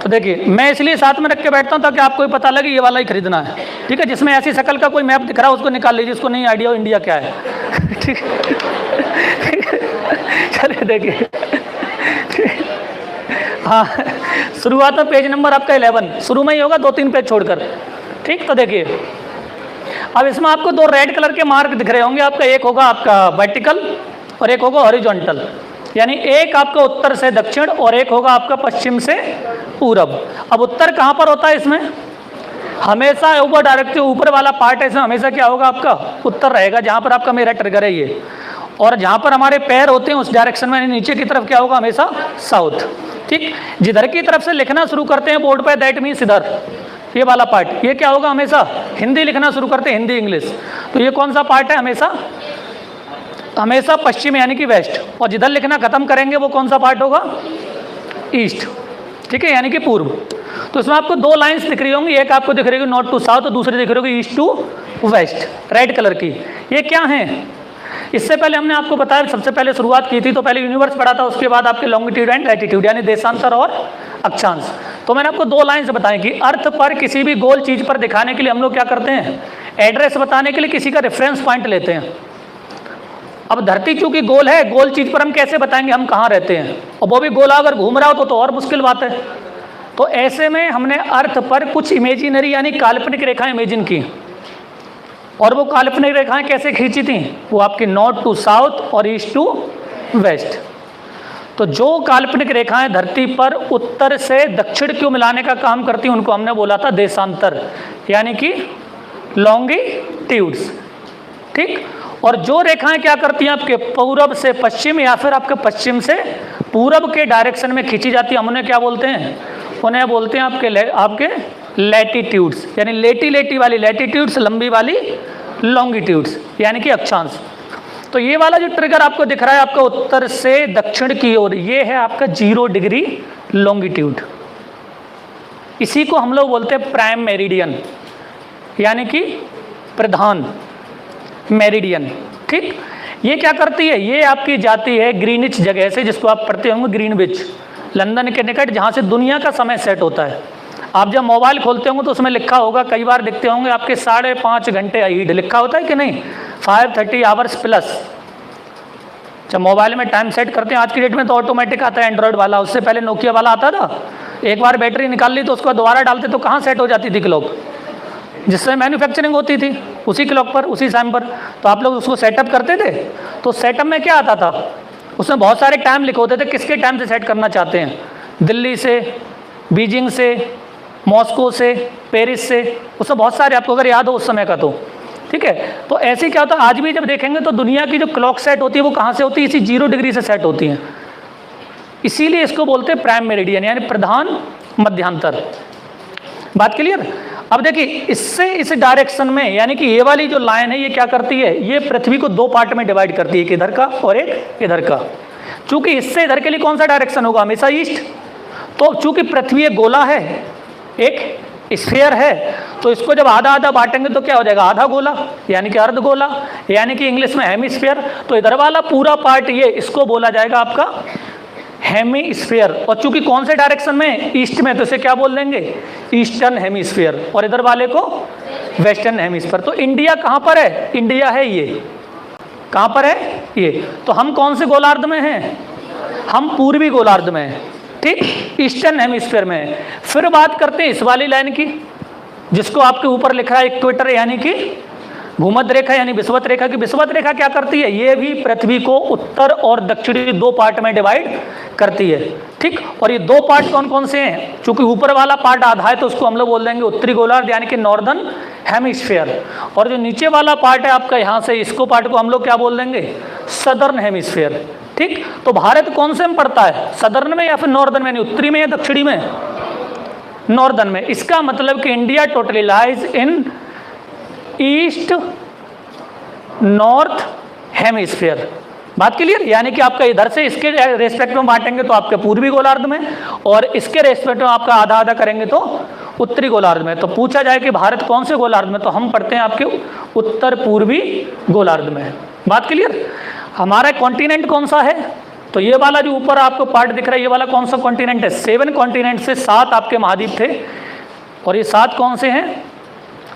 तो देखिए मैं इसलिए साथ में रख के बैठता हूँ ताकि आपको भी पता लगे ये वाला ही खरीदना है, ठीक है। जिसमें ऐसी शक्ल का कोई मैप दिख रहा है उसको निकाल लीजिए, उसको नहीं आइडिया हो इंडिया क्या है, ठीक है। चलिए देखिए, हाँ शुरुआत में पेज नंबर आपका 11 शुरू में ही होगा, 2-3 पेज छोड़कर, ठीक। तो देखिए अब इसमें आपको 2 रेड कलर के मार्क दिख रहे होंगे आपका, एक होगा आपका वर्टिकल और एक होगा हॉरिजॉन्टल, यानी एक आपका उत्तर से दक्षिण और एक होगा आपका पश्चिम से पूरब। अब उत्तर कहाँ पर होता है इसमें, हमेशा ऊपर डायरेक्ट ऊपर वाला पार्ट है इसमें हमेशा क्या होगा आपका उत्तर रहेगा, जहाँ पर आपका मेरा ट्रिगर है ये, और जहाँ पर हमारे पैर होते हैं उस डायरेक्शन में नीचे की तरफ क्या होगा हमेशा साउथ, ठीक। जिधर की तरफ से लिखना शुरू करते हैं बोर्ड पर दैट मीन्स इधर, ये वाला पार्ट ये क्या होगा हमेशा हिंदी लिखना शुरू करते हैं, हिंदी इंग्लिश, तो ये कौन सा पार्ट है हमेशा पश्चिम यानी कि वेस्ट, और जिधर लिखना खत्म करेंगे वो कौन सा पार्ट होगा ईस्ट, ठीक है, यानी कि पूर्व। तो इसमें आपको 2 लाइंस दिख रही होंगी, एक आपको दिख रही होगी नॉर्थ टू साउथ और दूसरी दिख रही होगी east to west, red colour की। ये क्या है, इससे पहले हमने आपको बताया, सबसे पहले शुरुआत की थी तो पहले यूनिवर्स पढ़ा था, उसके बाद आपके लॉन्गिट्यूड एंड लैटिट्यूड यानी देशांतर और अक्षांश। तो मैंने आपको 2 लाइन्स बताई कि अर्थ पर किसी भी गोल चीज पर दिखाने के लिए हम लोग क्या करते हैं, एड्रेस बताने के लिए किसी का रेफरेंस पॉइंट लेते हैं। अब धरती चूंकि गोल है, गोल चीज पर हम कैसे बताएंगे हम कहाँ रहते हैं, और वो भी गोला अगर घूम रहा हो तो और मुश्किल बात है। तो ऐसे में हमने अर्थ पर कुछ इमेजिनरी यानी काल्पनिक रेखाएं इमेजिन की, और वो काल्पनिक रेखाएं कैसे खींची थी, वो आपकी नॉर्थ टू साउथ और ईस्ट टू वेस्ट। तो जो काल्पनिक रेखाएं धरती पर उत्तर से दक्षिण क्यों मिलाने का काम करती हैं उनको हमने बोला था देशांतर यानी कि लॉन्गिट्यूड्स, ठीक। और जो रेखाएं क्या करती हैं आपके पूरब से पश्चिम या फिर आपके पश्चिम से पूरब के डायरेक्शन में खींची जाती है, हम उन्हें क्या बोलते हैं, उन्हें बोलते हैं आपके लैटिट्यूड्स, यानी लेटी वाली लैटिट्यूड्स, लंबी वाली लॉन्गिट्यूड्स यानी कि अक्षांश। तो ये वाला जो ट्रिगर आपको दिख रहा है आपका उत्तर से दक्षिण की ओर, ये है आपका 0 डिग्री लॉन्गिट्यूड। इसी को हम लोग बोलते हैं प्राइम मेरिडियन यानी कि प्रधान मेरिडियन, ठीक। ये क्या करती है, ये आपकी जाती है ग्रीनिच जगह से, जिसको आप पढ़ते होंगे ग्रीनविच, लंदन के निकट, जहाँ से दुनिया का समय सेट होता है। आप जब मोबाइल खोलते होंगे तो उसमें लिखा होगा, कई बार दिखते होंगे आपके 5.5 घंटे अहीड लिखा होता है कि नहीं, 530 आवर्स प्लस। जब मोबाइल में टाइम सेट करते हैं आज की डेट में तो ऑटोमेटिक आता है एंड्रॉयड वाला, उससे पहले नोकिया वाला आता था, एक बार बैटरी निकाल ली तो उसको दोबारा डालते तो कहाँ सेट हो जाती थी क्लॉक, जिससे मैन्युफैक्चरिंग होती थी उसी क्लॉक पर उसी टाइम पर। तो आप लोग उसको सेटअप करते थे, तो सेटअप में क्या आता था, उसमें बहुत सारे टाइम लिखे होते थे, किसके टाइम से सेट करना चाहते हैं, दिल्ली से, बीजिंग से, मॉस्को से, पेरिस से, उसमें बहुत सारे आपको अगर याद हो उस समय का तो, ठीक है। तो ऐसे क्या होता है, आज भी जब देखेंगे तो दुनिया की जो क्लॉक सेट होती है वो कहाँ से होती है, इसी 0 डिग्री से सेट होती है। इसीलिए इसको बोलते हैं प्राइम मेरिडियन यानी प्रधान मध्यांतर। बात क्लियर। अब देखिए इससे इस डायरेक्शन में यानी कि ये वाली जो लाइन है ये क्या करती है, ये पृथ्वी को 2 पार्ट में डिवाइड करती है, एक इधर का और एक इधर का। चूंकि इससे इधर के लिए कौन सा डायरेक्शन होगा, हमेशा ईस्ट। तो चूंकि पृथ्वी एक गोला है, एक स्फीयर है, तो इसको जब आधा आधा बांटेंगे तो क्या हो जाएगा, आधा गोला यानी कि अर्ध गोला यानी कि इंग्लिश में हेमिस्फीयर। तो इधर वाला पूरा पार्ट ये, इसको बोला जाएगा आपका हेमिस्फीयर। और चूंकि कौन से डायरेक्शन में, ईस्ट में, तो इसे क्या बोल देंगे, ईस्टर्न हेमिस्फीयर, और इधर वाले को वेस्टर्न हेमिस्फीयर। तो इंडिया कहाँ पर है, इंडिया है ये, कहाँ पर है ये। तो हम कौन से गोलार्ध में हैं, हम पूर्वी गोलार्ध में हैं, ठीक, ईस्टर्न हेमिस्फीयर में है। फिर बात करते हैं इस वाली लाइन की, जिसको आपके ऊपर लिखा है इक्वेटर यानी कि भूमध्य रेखा यानी विषुवत रेखा की। विषुवत रेखा क्या करती है, ये भी पृथ्वी को उत्तर और दक्षिणी 2 पार्ट में डिवाइड करती है, ठीक। और ये 2 पार्ट कौन कौन से हैं, चूंकि ऊपर वाला पार्ट आधा है तो उसको हम लोग बोल देंगे उत्तरी गोलार्ध यानी कि नॉर्दर्न हेमिस्फीयर, और जो नीचे वाला पार्ट है आपका यहाँ से, इसको पार्ट को हम लोग क्या बोल देंगे, सदर्न हेमिस्फीयर, ठीक। तो भारत कौन से में पड़ता है, सदर्न में या फिर नॉर्दर्न में, यानी उत्तरी में या दक्षिणी में, नॉर्दर्न में। इसका मतलब कि India totally lies in east north hemisphere. बात क्लियर। यानी कि आपका इधर से इसके रेस्पेक्ट में बांटेंगे तो आपके पूर्वी गोलार्ध में, और इसके रेस्पेक्ट में आपका आधा आधा करेंगे तो उत्तरी गोलार्ध में। तो पूछा जाए कि भारत कौन से गोलार्ध में, तो हम पढ़ते हैं आपके उत्तर पूर्वी गोलार्ध में। बात क्लियर। हमारा कॉन्टिनेंट कौन सा है, तो ये वाला जो ऊपर आपको पार्ट दिख रहा है, ये वाला कौन सा कॉन्टिनेंट है? 7 कॉन्टिनेंट से 7 आपके महाद्वीप थे, और ये 7 कौन से हैं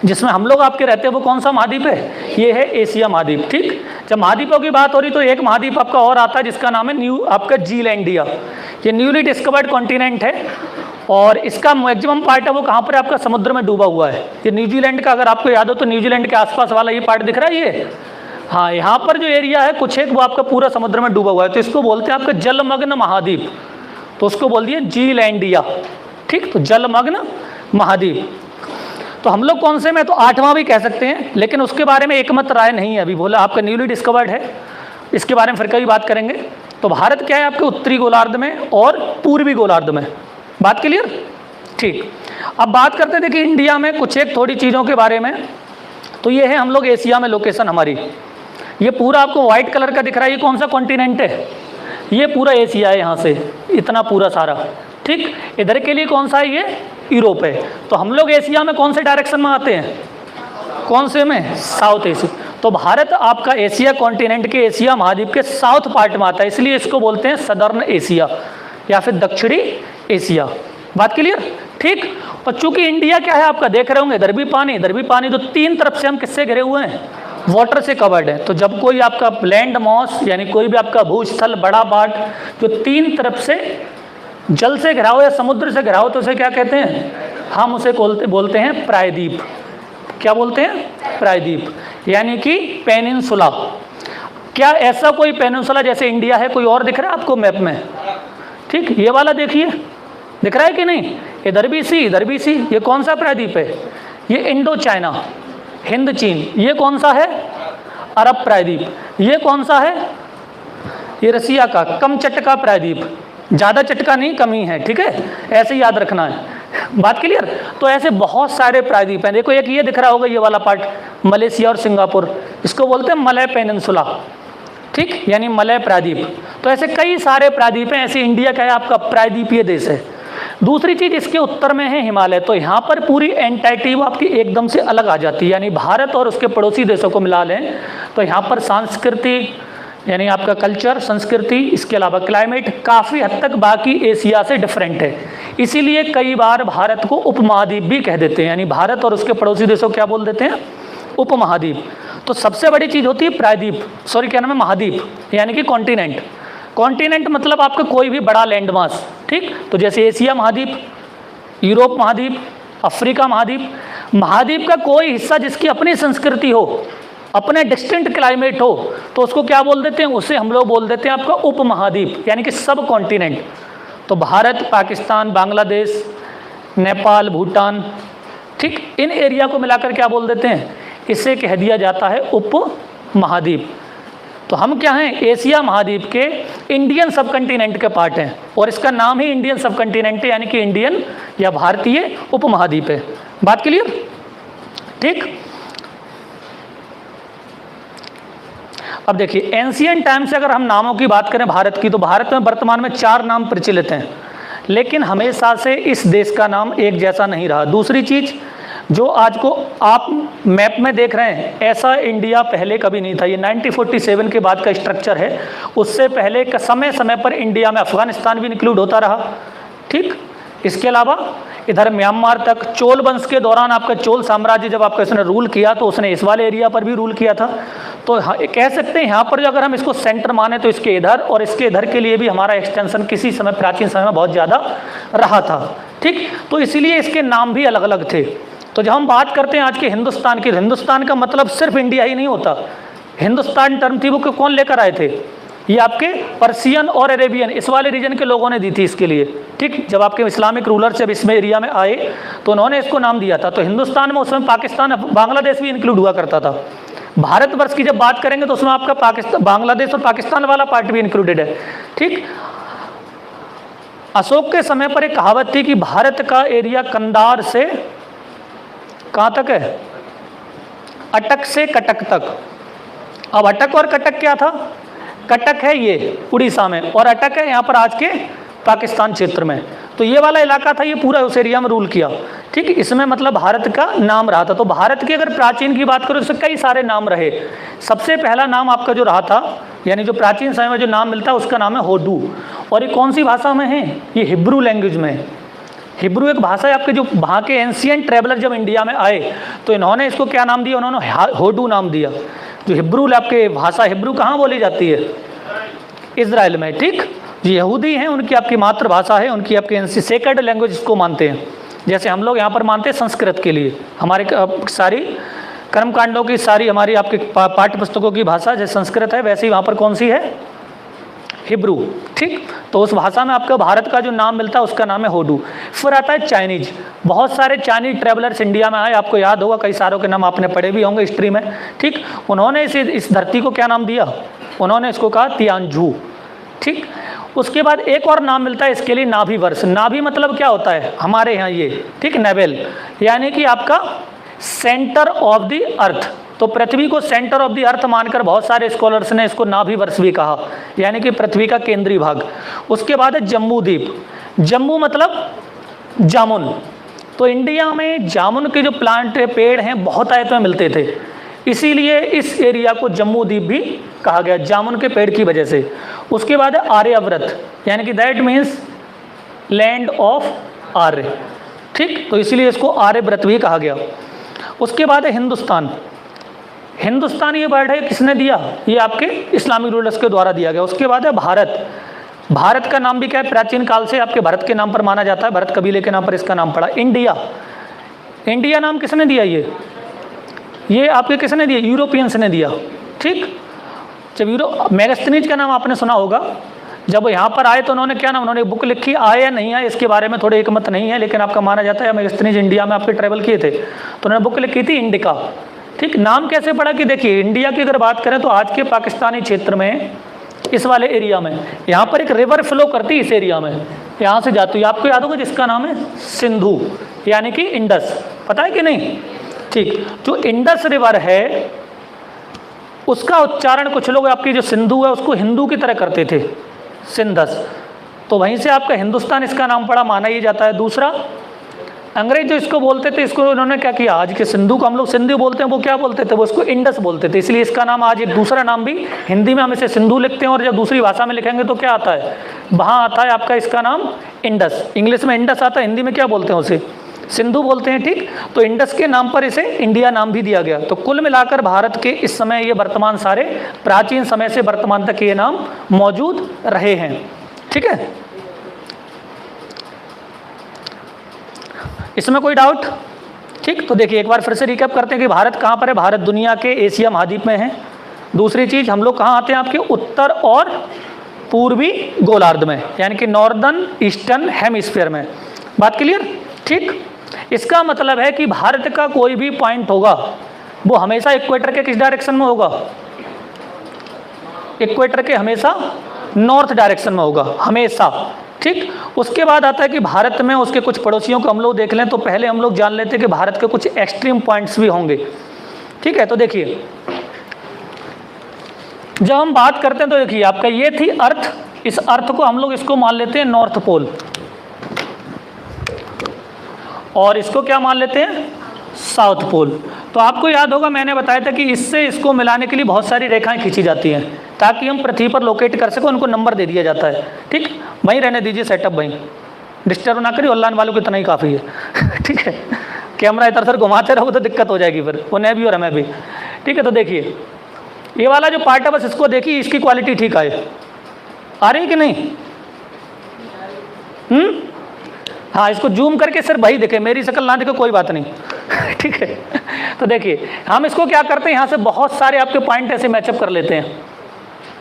जिसमें हम लोग आपके रहते हैं, वो कौन सा महाद्वीप है? ये है एशिया महाद्वीप। ठीक, जब महाद्वीपों की बात हो रही तो एक महाद्वीप आपका और आता है जिसका नाम है न्यू आपका जीलैंडिया। ये न्यूली डिस्कवर्ड कॉन्टिनेंट है, और इसका मैक्सिमम पार्ट है वो कहाँ पर आपका समुद्र में डूबा हुआ है। ये न्यूजीलैंड का, अगर आपको याद हो तो न्यूजीलैंड के आसपास वाला ये पार्ट दिख रहा है ये, हाँ, यहाँ पर जो एरिया है कुछ एक वो आपका पूरा समुद्र में डूबा हुआ है, तो इसको बोलते हैं आपका जलमग्न महाद्वीप, तो उसको बोल दिए जीलैंडिया। ठीक, तो जलमग्न महाद्वीप। तो हम लोग कौन से में, तो 8वां भी कह सकते हैं, लेकिन उसके बारे में एकमत राय नहीं है अभी, बोला आपका न्यूली डिस्कवर्ड है, इसके बारे में फिर कभी बात करेंगे। तो भारत क्या है आपके उत्तरी गोलार्ध में और पूर्वी गोलार्ध में, बात क्लियर? ठीक, अब बात करते हैं देखिए इंडिया में कुछ एक थोड़ी चीज़ों के बारे में। तो ये है हम लोग एशिया में लोकेशन हमारी, ये पूरा आपको व्हाइट कलर का दिख रहा है, ये कौन सा कॉन्टिनेंट है? ये पूरा एशिया है, यहाँ से इतना पूरा सारा। ठीक, इधर के लिए कौन सा है? ये यूरोप है। तो हम लोग एशिया में कौन से डायरेक्शन में आते हैं? कौन से में? South Asia. तो भारत आपका एशिया कॉन्टिनेंट के, एशिया महाद्वीप के साउथ पार्ट में आता है, इसलिए इसको बोलते हैं सदर्न एशिया या फिर दक्षिणी एशिया। बात क्लियर? ठीक, और चूंकि इंडिया क्या है आपका, देख रहे होंगे इधर भी पानी, इधर भी पानी, तो 3 तरफ से हम किससे घिरे हुए हैं? वाटर से कवर्ड है। तो जब कोई आपका लैंड मॉस यानी कोई भी आपका भूस्थल बड़ा पार्ट जो 3 तरफ से जल से घिरा हो या समुद्र से घिरा हो, तो उसे क्या कहते हैं? हम उसे बोलते हैं प्रायद्वीप। क्या बोलते हैं? प्रायद्वीप, यानी कि पेनिनसुला। क्या ऐसा कोई पेनिनसुला जैसे इंडिया है कोई और दिख रहा है आपको मैप में? ठीक, ये वाला देखिए, दिख रहा है कि नहीं? इधर भी सी, इधर भी सी। ये कौन सा प्रायद्वीप है? ये इंडो चाइना, हिंद चीन। ये कौन सा है? अरब प्रायद्वीप। ये कौन सा है? ये रसिया का कमचटका प्रायद्वीप। ज़्यादा चटका नहीं, कमी है, ठीक है, ऐसे ही याद रखना है। बात क्लियर? तो ऐसे बहुत सारे प्रायद्वीप हैं। देखो एक ये दिख रहा होगा, ये वाला पार्ट, मलेशिया और सिंगापुर, इसको बोलते हैं मलय पेनिनसुला। ठीक, यानी मलय प्रायद्वीप। तो ऐसे कई सारे प्रायद्वीप हैं। ऐसे इंडिया का है आपका प्रायद्वीपीय देश है। दूसरी चीज़, इसके उत्तर में है हिमालय, तो यहाँ पर पूरी एंटार्क्टिका आपकी एकदम से अलग आ जाती है, यानी भारत और उसके पड़ोसी देशों को मिला लें तो यहाँ पर संस्कृति यानी आपका कल्चर, संस्कृति, इसके अलावा क्लाइमेट काफ़ी हद तक बाकी एशिया से डिफरेंट है। इसीलिए कई बार भारत को उपमहाद्वीप भी कह देते हैं, यानी भारत और उसके पड़ोसी देशों क्या बोल देते हैं? उपमहाद्वीप। तो सबसे बड़ी चीज़ होती है प्रायद्वीप, सॉरी क्या नाम है? महाद्वीप, यानी कि कॉन्टिनेंट। कॉन्टिनेंट मतलब आपका कोई भी बड़ा लैंड मास। ठीक, तो जैसे एशिया महाद्वीप, यूरोप महाद्वीप, अफ्रीका महाद्वीप। महाद्वीप का कोई हिस्सा जिसकी अपनी संस्कृति हो, अपने डिस्टिंक्ट क्लाइमेट हो, तो उसको क्या बोल देते हैं? उसे हम लोग बोल देते हैं आपका उपमहाद्वीप, यानी कि सब कॉन्टिनेंट। तो भारत, पाकिस्तान, बांग्लादेश, नेपाल, भूटान, ठीक, इन एरिया को मिलाकर क्या बोल देते हैं? इसे कह दिया जाता है उपमहाद्वीप। तो हम क्या हैं? एशिया महाद्वीप के इंडियन सब कंटिनेंट के पार्ट हैं, और इसका नाम ही इंडियन सब कंटिनेंट है, यानी कि इंडियन या भारतीय उपमहाद्वीप है। बात क्लियर? ठीक, अब देखिए एंशियंट टाइम से अगर हम नामों की बात करें भारत की, तो भारत में वर्तमान में 4 नाम प्रचलित हैं, लेकिन हमेशा से इस देश का नाम एक जैसा नहीं रहा। दूसरी चीज़, जो आज को आप मैप में देख रहे हैं, ऐसा इंडिया पहले कभी नहीं था। ये 1947 के बाद का स्ट्रक्चर है। उससे पहले समय समय पर इंडिया में अफगानिस्तान भी इंक्लूड होता रहा। ठीक, इसके अलावा इधर म्यांमार तक चोल वंश के दौरान आपका चोल साम्राज्य जब आपका इसने रूल किया, तो उसने इस वाले एरिया पर भी रूल किया था। तो कह सकते हैं यहाँ पर जो अगर हम इसको सेंटर माने तो इसके इधर और इसके इधर के लिए भी हमारा एक्सटेंशन किसी समय प्राचीन समय में बहुत ज़्यादा रहा था। ठीक, तो इसीलिए इसके नाम भी अलग अलग थे। तो जब हम बात करते हैं आज के हिंदुस्तान की, हिंदुस्तान का मतलब सिर्फ इंडिया ही नहीं होता। हिंदुस्तान टर्म थी वो कौन लेकर आए थे? ये आपके पर्शियन और अरेबियन, इस वाले रीजन के लोगों ने दी थी इसके लिए। ठीक, जब आपके इस्लामिक रूलर जब इसमें एरिया में आए तो उन्होंने इसको नाम दिया था। तो हिंदुस्तान में उसमें पाकिस्तान, बांग्लादेश भी इंक्लूड हुआ करता था। भारतवर्ष की जब बात करेंगे तो उसमें आपका पाकिस्तान, बांग्लादेश और पाकिस्तान वाला पार्ट भी इंक्लूडेड है। ठीक, अशोक के समय पर एक कहावत थी कि भारत का एरिया कंधार से कहाँ तक है? अटक से कटक तक। अब अटक और कटक क्या था? कटक है ये उड़ीसा में, और अटक है यहाँ पर आज के पाकिस्तान क्षेत्र में। तो ये वाला इलाका था, ये पूरा उस एरिया में रूल किया। ठीक, इसमें मतलब भारत का नाम रहा था। तो भारत की अगर प्राचीन की बात करें तो कई सारे नाम रहे। सबसे पहला नाम आपका जो रहा था यानी जो प्राचीन समय में जो नाम मिलता है उसका नाम है होडू। और ये कौन सी भाषा में है? ये हिब्रू लैंग्वेज में है। हिब्रू एक भाषा है आपके, जो वहाँ के एंशिएंट ट्रैवलर जब इंडिया में आए तो इन्होंने इसको क्या नाम दिया? उन्होंने होडू नाम दिया। जो हिब्रू आपके भाषा, हिब्रू कहाँ बोली जाती है? इजराइल में, ठीक। जो यहूदी हैं उनकी आपकी मातृभाषा है, उनकी आपकी सेक्रेड लैंग्वेज इसको मानते हैं। जैसे हम लोग यहाँ पर मानते हैं संस्कृत के लिए, हमारे सारी कर्मकांडों की सारी हमारी आपकी पाठ्य पुस्तकों की भाषा जैसे संस्कृत है, वैसे ही वहाँ पर कौन सी है? हिब्रू, ठीक। तो उस भाषा में आपका भारत का जो नाम मिलता है उसका नाम है होडू। फिर आता है चाइनीज। बहुत सारे चाइनीज ट्रैवलर्स इंडिया में आए, आपको याद होगा, कई सारों के नाम आपने पढ़े भी होंगे हिस्ट्री में, ठीक। उन्होंने इस धरती को क्या नाम दिया? उन्होंने इसको कहा तियानजू, ठीक। उसके बाद एक और नाम मिलता है इसके लिए, नाभि वर्ष। नाभि मतलब क्या होता है हमारे यहाँ ये, ठीक, नेवेल, यानी कि आपका सेंटर ऑफ द अर्थ। तो पृथ्वी को सेंटर ऑफ द अर्थ मानकर बहुत सारे स्कॉलर्स ने इसको नाभि वर्ष भी कहा, यानी कि पृथ्वी का केंद्रीय भाग। उसके बाद है जम्बू द्वीप। जम्बू मतलब जामुन। तो इंडिया में जामुन के जो प्लांट पेड़ हैं बहुत आयत में मिलते थे, इसीलिए इस एरिया को जम्बू द्वीप भी कहा गया, जामुन के पेड़ की वजह से। उसके बाद है आर्यव्रत, यानी कि दैट मीन्स लैंड ऑफ आर्य, ठीक। तो इसीलिए इसको आर्यव्रत भी कहा गया। उसके बाद है हिंदुस्तान। हिंदुस्तान ये वर्ड है किसने दिया? ये आपके इस्लामिक रूलर्स के द्वारा दिया गया। उसके बाद है भारत। भारत का नाम भी क्या है? प्राचीन काल से आपके भरत के नाम पर माना जाता है, भरत कबीले के नाम पर इसका नाम पड़ा। इंडिया, इंडिया नाम किसने दिया? ये आपके किसने दिया? यूरोपियंस ने दिया, ठीक। जब मेगास्थनीज का नाम आपने सुना होगा, जब यहाँ पर आए तो उन्होंने क्या नाम, उन्होंने बुक लिखी, आए या नहीं आए इसके बारे में थोड़े एक मत नहीं है, लेकिन आपका माना जाता है मेगास्थनीज इंडिया में आपके ट्रैवल किए थे तो उन्होंने बुक लिखी थी इंडिका, ठीक। नाम कैसे पड़ा कि देखिए इंडिया की अगर बात करें तो आज के पाकिस्तानी क्षेत्र में इस वाले एरिया में यहाँ पर एक रिवर फ्लो करती है, इस एरिया में यहाँ से जाती है, आपको याद होगा, जिसका नाम है सिंधु, यानी कि इंडस। पता है कि नहीं? ठीक। जो इंडस रिवर है उसका उच्चारण कुछ लोग आपकी जो सिंधु है उसको हिंदू की तरह करते थे, सिंधस, तो वहीं से आपका हिंदुस्तान इसका नाम पड़ा, माना ही जाता है। दूसरा, अंग्रेज जो इसको बोलते थे, इसको उन्होंने क्या किया, आज के सिंधु को हम लोग सिंधु बोलते हैं, वो क्या बोलते थे, वो इसको इंडस बोलते थे, इसलिए इसका नाम आज एक दूसरा नाम भी, हिंदी में हम इसे सिंधु लिखते हैं और जब दूसरी भाषा में लिखेंगे तो क्या आता है, वहाँ आता है आपका इसका नाम इंडस। इंग्लिश में इंडस आता है, हिंदी में क्या बोलते हैं उसे, सिंधु बोलते हैं, ठीक। तो इंडस के नाम पर इसे इंडिया नाम भी दिया गया। तो कुल मिलाकर भारत के इस समय ये वर्तमान सारे प्राचीन समय से वर्तमान तक ये नाम मौजूद रहे हैं, ठीक है। इसमें कोई डाउट? ठीक। तो देखिए एक बार फिर से रिकैप करते हैं कि भारत कहाँ पर है। भारत दुनिया के एशिया महाद्वीप में है। दूसरी चीज़, हम लोग कहाँ आते हैं, आपके उत्तर और पूर्वी गोलार्ध में, यानी कि नॉर्दर्न ईस्टर्न हेमिस्फीयर में। बात क्लियर? ठीक। इसका मतलब है कि भारत का कोई भी पॉइंट होगा वो हमेशा इक्वेटर के किस डायरेक्शन में होगा, इक्वेटर के हमेशा नॉर्थ डायरेक्शन में होगा, हमेशा, ठीक। उसके बाद आता है कि भारत में उसके कुछ पड़ोसियों को हम लोग देख लें तो पहले हम लोग जान लेते हैं कि भारत के कुछ एक्सट्रीम पॉइंट्स भी होंगे, ठीक है। तो देखिए जब हम बात करते हैं तो देखिए आपका ये थी अर्थ, इस अर्थ को हम लोग इसको मान लेते हैं नॉर्थ पोल और इसको क्या मान लेते हैं, साउथ पोल। तो आपको याद होगा मैंने बताया था कि इससे इसको मिलाने के लिए बहुत सारी रेखाएं खींची जाती हैं ताकि हम पृथ्वी पर लोकेट कर सकें, उनको नंबर दे दिया जाता है, ठीक। वहीं रहने दीजिए सेटअप, वहीं डिस्टर्ब ना करिए, ऑनलाइन वालों को इतना ही काफ़ी है ठीक है। कैमरा इधर उधर घुमाते रहो तो दिक्कत हो जाएगी फिर उन्हें भी और हमें भी, ठीक है। तो देखिए ये वाला जो पार्ट है बस इसको देखिए, इसकी क्वालिटी ठीक आए, आ रही कि नहीं? हाँ, इसको जूम करके सिर्फ वही दिखे, मेरी शक्ल ना दिखे कोई बात नहीं ठीक है। तो देखिए हम इसको क्या करते हैं, यहाँ से बहुत सारे आपके पॉइंट ऐसे मैचअप कर लेते हैं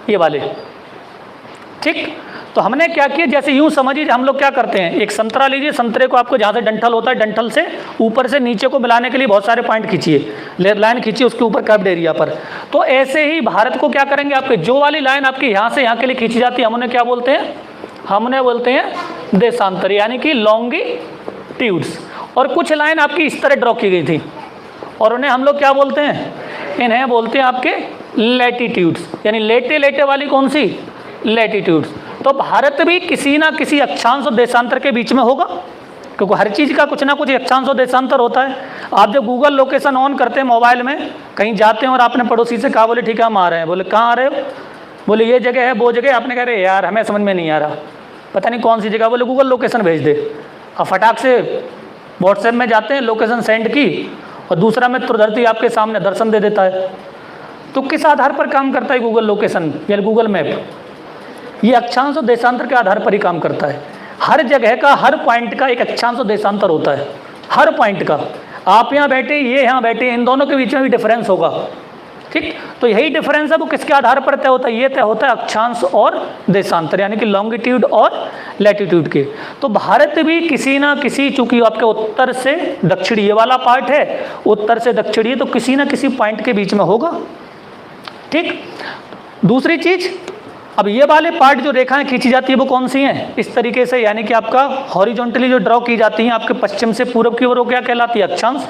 ये वाले, ठीक। तो हमने क्या किया, जैसे यूं समझिए हम लोग क्या करते हैं, एक संतरा लीजिए, संतरे को आपको जहाँ से डंठल होता है, डंठल से ऊपर से नीचे को मिलाने के लिए बहुत सारे पॉइंट खींचिए, लाइन खींचिए उसके ऊपर कर्व्ड एरिया पर। तो ऐसे ही भारत को क्या करेंगे, आपके जो वाली लाइन आपकी यहाँ से यहाँ के लिए खींची जाती है हम उन्हें क्या बोलते हैं, हमने बोलते हैं देशांतर, यानी कि लॉन्गिट्यूड्स। और कुछ लाइन आपकी इस तरह ड्रॉ की गई थी और उन्हें हम लोग क्या बोलते हैं, इन्हें बोलते हैं आपके लैटिट्यूड्स, यानी लेटे लेटे वाली कौन सी, लैटिट्यूड्स। तो भारत भी किसी ना किसी अक्षांश और देशांतर के बीच में होगा, क्योंकि हर चीज़ का कुछ ना कुछ अक्षांश और देशांतर होता है। आप जब गूगल लोकेशन ऑन करते हैं मोबाइल में, कहीं जाते हैं और आपने पड़ोसी से कहा, बोले ठीक है हम आ रहे हैं, बोले कहाँ आ रहे हो, बोले ये जगह है वो जगह, आपने कह रहे यार हमें समझ में नहीं आ रहा, पता नहीं कौन सी जगह, बोले गूगल लोकेशन भेज दे। अब फटाक से व्हाट्सएप में जाते हैं, लोकेशन सेंड की, और दूसरा मित्र धरती आपके सामने दर्शन दे देता है। तो किस आधार पर काम करता है गूगल लोकेशन या गूगल मैप? ये अक्षांश और देशांतर के आधार पर ही काम करता है। हर जगह का, हर पॉइंट का एक अक्षांश और देशांतर होता है, हर पॉइंट का। आप यहाँ बैठे, ये यहाँ बैठे, इन दोनों के बीच में भी डिफरेंस होगा, ठीक। तो यही डिफरेंस है वो किसके आधार पर तय होता है? ये तय होता है अक्षांश और देशांतर, यानी कि लॉन्गिट्यूड और लैटिट्यूड के। तो भारत भी किसी ना किसी, चूंकि आपके उत्तर से दक्षिण ये वाला पार्ट है, उत्तर से दक्षिणी, तो किसी ना किसी पॉइंट के बीच में होगा, ठीक। दूसरी चीज, अब ये वाले पार्ट जो रेखाएं खींची जाती है वो कौन सी हैं? इस तरीके से, यानी कि आपका हॉरिजॉन्टली जो ड्रॉ की जाती हैं आपके पश्चिम से पूर्व की ओर, वो क्या कहलाती है? अक्षांश।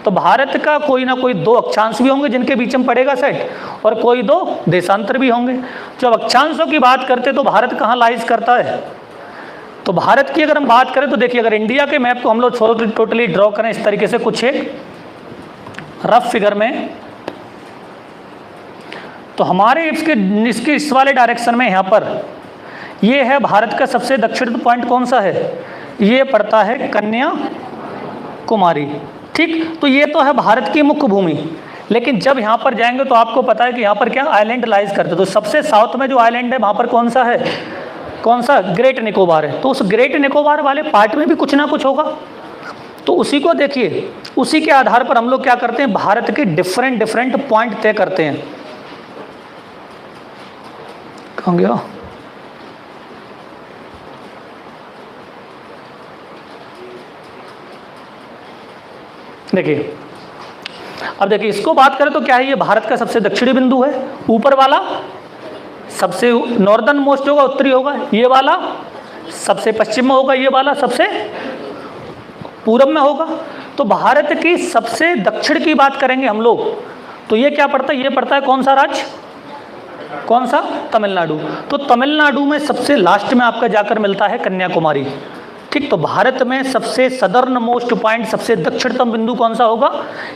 तो भारत का कोई ना कोई 2 अक्षांश भी होंगे जिनके बीच में पड़ेगा सेट, और कोई 2 देशांतर भी होंगे। जब अक्षांशों की बात करते तो भारत कहाँ लाइज करता है? तो भारत की अगर हम बात करें तो देखिए, अगर इंडिया के मैप को हम लोग टोटली ड्रॉ करें इस तरीके से, कुछ एक रफ फिगर में, तो हमारे इसके इस वाले डायरेक्शन में यहाँ पर ये है भारत का सबसे दक्षिण पॉइंट कौन सा है? ये पड़ता है कन्याकुमारी, ठीक। तो ये तो है भारत की मुख्य भूमि। लेकिन जब यहाँ पर जाएंगे तो आपको पता है कि यहाँ पर क्या आइलैंड लाइज करते, तो सबसे साउथ में जो आइलैंड है वहाँ पर कौन सा है? कौन सा? ग्रेट निकोबार है। तो उस ग्रेट निकोबार वाले पार्ट में भी कुछ ना कुछ होगा। तो उसी को देखिए, उसी के आधार पर हम लोग क्या करते हैं, भारत के डिफरेंट पॉइंट तय करते हैं। कहाँ गया? देखिए, अब देखिए इसको बात करें तो क्या है, ये भारत का सबसे दक्षिणी बिंदु है, ऊपर वाला सबसे नॉर्दर्न मोस्ट होगा, उत्तरी होगा, ये वाला सबसे पश्चिम में होगा, ये वाला सबसे पूरब में होगा। तो भारत की सबसे दक्षिण की बात करेंगे हम लोग तो ये क्या पड़ता है? ये पड़ता है कौन सा राज्य? कौन सा? तमिलनाडु। तो तमिलनाडु में सबसे लास्ट में आपका जाकर मिलता है कन्याकुमारी, ठीक। तो भारत में सबसे सदर्न मोस्ट पॉइंट, सबसे दक्षिणतम बिंदु कौन सा होगा?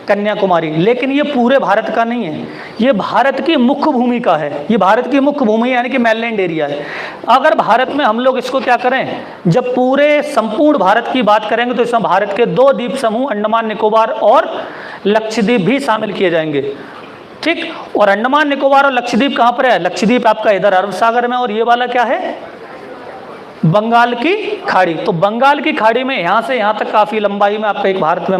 कन्याकुमारी। लेकिन ये पूरे भारत का नहीं है, ये भारत की मुख्य भूमि का है, ये भारत की मुख्य भूमि यानी कि मेनलैंड एरिया है। अगर भारत में हम लोग इसको क्या करें, जब पूरे संपूर्ण भारत की बात करेंगे तो इसमें भारत के 2 द्वीप समूह अंडमान निकोबार और लक्षद्वीप भी शामिल किए जाएंगे, ठीक। और अंडमान निकोबार और लक्षद्वीप कहाँ पर है? लक्षद्वीप आपका इधर अरब सागर में, और ये वाला क्या है? बंगाल की खाड़ी। तो बंगाल की खाड़ी में यहाँ से यहाँ तक काफ़ी लंबाई में आपका एक भारत में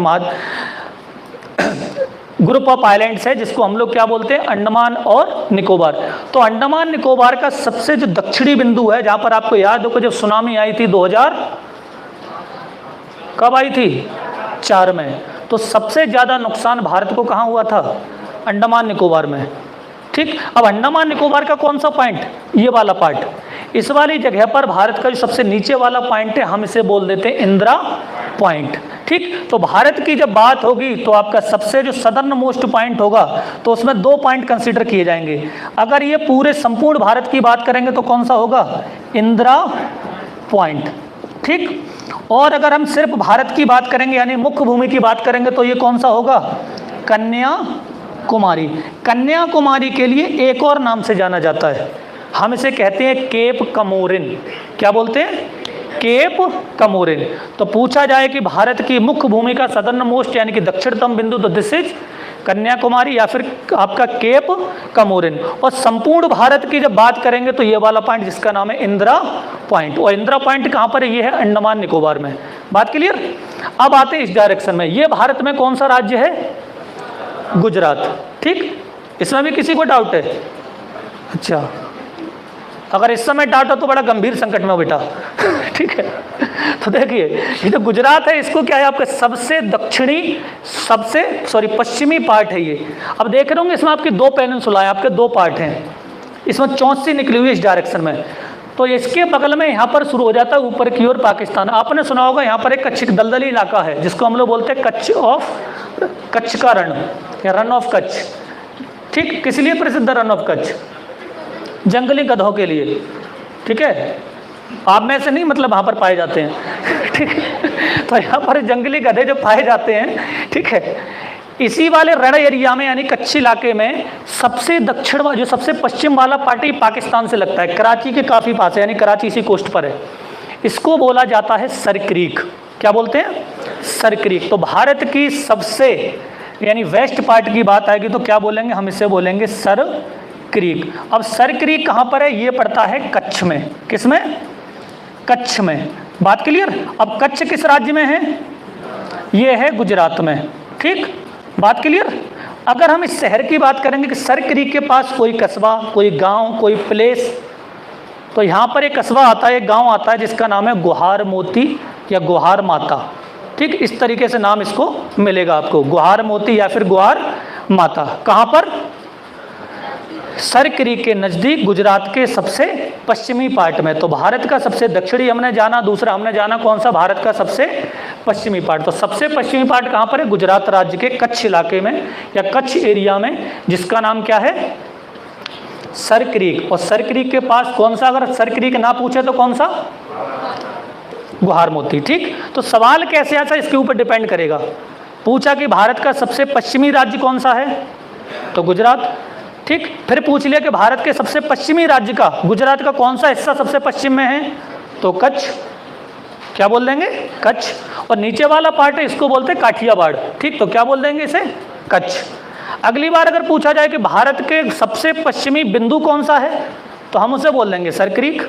ग्रुप ऑफ आइलैंड्स है, जिसको हम लोग क्या बोलते हैं? अंडमान और निकोबार। तो अंडमान निकोबार का सबसे जो दक्षिणी बिंदु है, जहाँ पर आपको याद हो कि जब सुनामी आई थी 2000, कब आई थी? 4 में। तो सबसे ज़्यादा नुकसान भारत को कहाँ हुआ था? अंडमान निकोबार में, ठीक। अब अंडमान निकोबार का कौन सा पॉइंट? ये वाला पार्ट। इस वाली जगह पर भारत का जो सबसे नीचे वाला पॉइंट है, हम इसे बोल देते हैं इंदिरा पॉइंट, ठीक। तो भारत की जब बात होगी तो आपका सबसे जो सदर्न मोस्ट पॉइंट होगा तो उसमें 2 पॉइंट कंसीडर किए जाएंगे। अगर ये पूरे संपूर्ण भारत की बात करेंगे तो कौन सा होगा? इंदिरा पॉइंट, ठीक। और अगर हम सिर्फ भारत की बात करेंगे यानी मुख्य भूमि की बात करेंगे तो ये कौन सा होगा? कन्याकुमारी। कन्याकुमारी के लिए एक और नाम से जाना जाता है, हम इसे कहते हैं केप कमोरिन। क्या बोलते हैं? केप कमोरिन। तो पूछा जाए कि भारत की मुख्य भूमि का सदर्न मोस्ट यानी कि दक्षिणतम बिंदु, तो दिस इज कन्याकुमारी या फिर आपका केप कमोरिन। और संपूर्ण भारत की जब बात करेंगे तो ये वाला पॉइंट जिसका नाम है इंदिरा पॉइंट। और इंदिरा पॉइंट कहाँ पर है? ये है अंडमान निकोबार में। बात क्लियर? अब आते हैं इस डायरेक्शन में। ये भारत में कौन सा राज्य है? गुजरात, ठीक। इसमें भी किसी को डाउट है? अच्छा, अगर इस समय डाउट हो तो बड़ा गंभीर संकट में हो बेटा, ठीक है। तो देखिए ये जो गुजरात है, इसको क्या है, आपका सबसे दक्षिणी पश्चिमी पार्ट है ये। अब देख रहे होंगे इसमें आपके 2 पेनिनसुला है, आपके 2 पार्ट हैं, इसमें चौंसी निकली हुई इस डायरेक्शन में। तो इसके बगल में यहाँ पर शुरू हो जाता है ऊपर की ओर पाकिस्तान। आपने सुना होगा यहाँ पर एक कच्छ दलदली इलाका है जिसको हम लोग बोलते हैं कच्छ का रण या रन ऑफ कच्छ, ठीक। किस लिए प्रसिद्ध रन ऑफ कच्छ? जंगली गधों के लिए, ठीक है। आप में से नहीं, मतलब वहाँ पर पाए जाते हैं, ठीक है। तो यहाँ पर जंगली गधे जो पाए जाते हैं, ठीक है, इसी वाले रण एरिया में यानी कच्छ इलाके में सबसे दक्षिण जो सबसे पश्चिम वाला पार्टी पाकिस्तान से लगता है, कराची के काफ़ी पास है, यानी कराची इसी कोस्ट पर है। इसको बोला जाता है सर क्रीक। क्या बोलते हैं? Sir creek. तो भारत की सबसे यानी वेस्ट पार्ट की बात आएगी तो क्या बोलेंगे हम? इसे बोलेंगे सर क्रीक। अब सर क्रीक कहाँ पर है? ये पड़ता है कच्छ में। किस में? कच्छ में। बात क्लियर? अब कच्छ किस राज्य में है? ये है गुजरात में। ठीक, बात क्लियर? अगर हम इस शहर की बात करेंगे कि सर क्रीक के पास कोई कस्बा, कोई गांव, कोई प्लेस, तो यहाँ पर एक कस्बा आता है, एक गांव आता है जिसका नाम है गुहार मोती या गुहार माता। ठीक, इस तरीके से नाम इसको मिलेगा आपको, गुहार मोती या फिर गुहार माता। कहाँ पर? सर क्रीक के नज़दीक, गुजरात के सबसे पश्चिमी पार्ट में। तो भारत का सबसे दक्षिणी हमने जाना, दूसरा हमने जाना कौन सा? भारत का सबसे पश्चिमी पार्ट। तो सबसे पश्चिमी पार्ट कहाँ पर है? गुजरात राज्य के कच्छ इलाके में या कच्छ एरिया में, जिसका नाम क्या है? Sir creek. और सर क्रीक के पास कौन सा? अगर सर क्रीक ना पूछे तो कौन सा? गुहार मोती। ठीक, तो सवाल कैसे आता है इसके ऊपर डिपेंड करेगा। पूछा कि भारत का सबसे पश्चिमी राज्य कौन सा है? तो गुजरात। ठीक, फिर पूछ लिया कि भारत के सबसे पश्चिमी राज्य का, गुजरात का कौन सा हिस्सा सबसे पश्चिम में है? तो कच्छ। क्या बोल देंगे? कच्छ। और नीचे वाला पार्ट है, इसको बोलते हैं काठियावाड़। ठीक, तो क्या बोल देंगे इसे? कच्छ। अगली बार अगर पूछा जाए कि भारत के सबसे पश्चिमी बिंदु कौन सा है, तो हम उसे बोल देंगे सर क्रीक।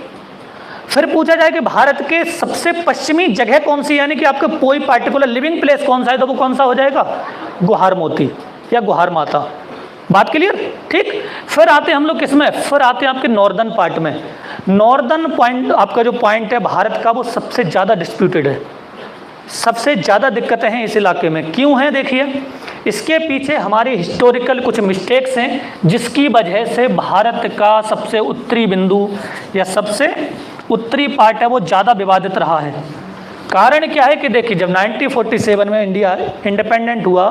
फिर पूछा जाए कि भारत के सबसे पश्चिमी जगह कौन सी, यानी कि आपका कोई पार्टिकुलर लिविंग प्लेस कौन सा है, तो वो कौन सा हो जाएगा? गुहार मोती या गुहार माता। बात क्लियर? ठीक, फिर आते हैं हम लोग किसमें? फिर आते हैं आपके नॉर्दर्न पार्ट में। नॉर्दर्न पॉइंट आपका जो पॉइंट है भारत का, वो सबसे ज़्यादा डिस्प्यूटेड है, सबसे ज़्यादा दिक्कतें हैं इस इलाके में। क्यों हैं? देखिए, इसके पीछे हमारी हिस्टोरिकल कुछ मिस्टेक्स हैं, जिसकी वजह से भारत का सबसे उत्तरी बिंदु या सबसे उत्तरी पार्ट है वो ज़्यादा विवादित रहा है। कारण क्या है कि देखिए, जब 1947 में इंडिया इंडिपेंडेंट हुआ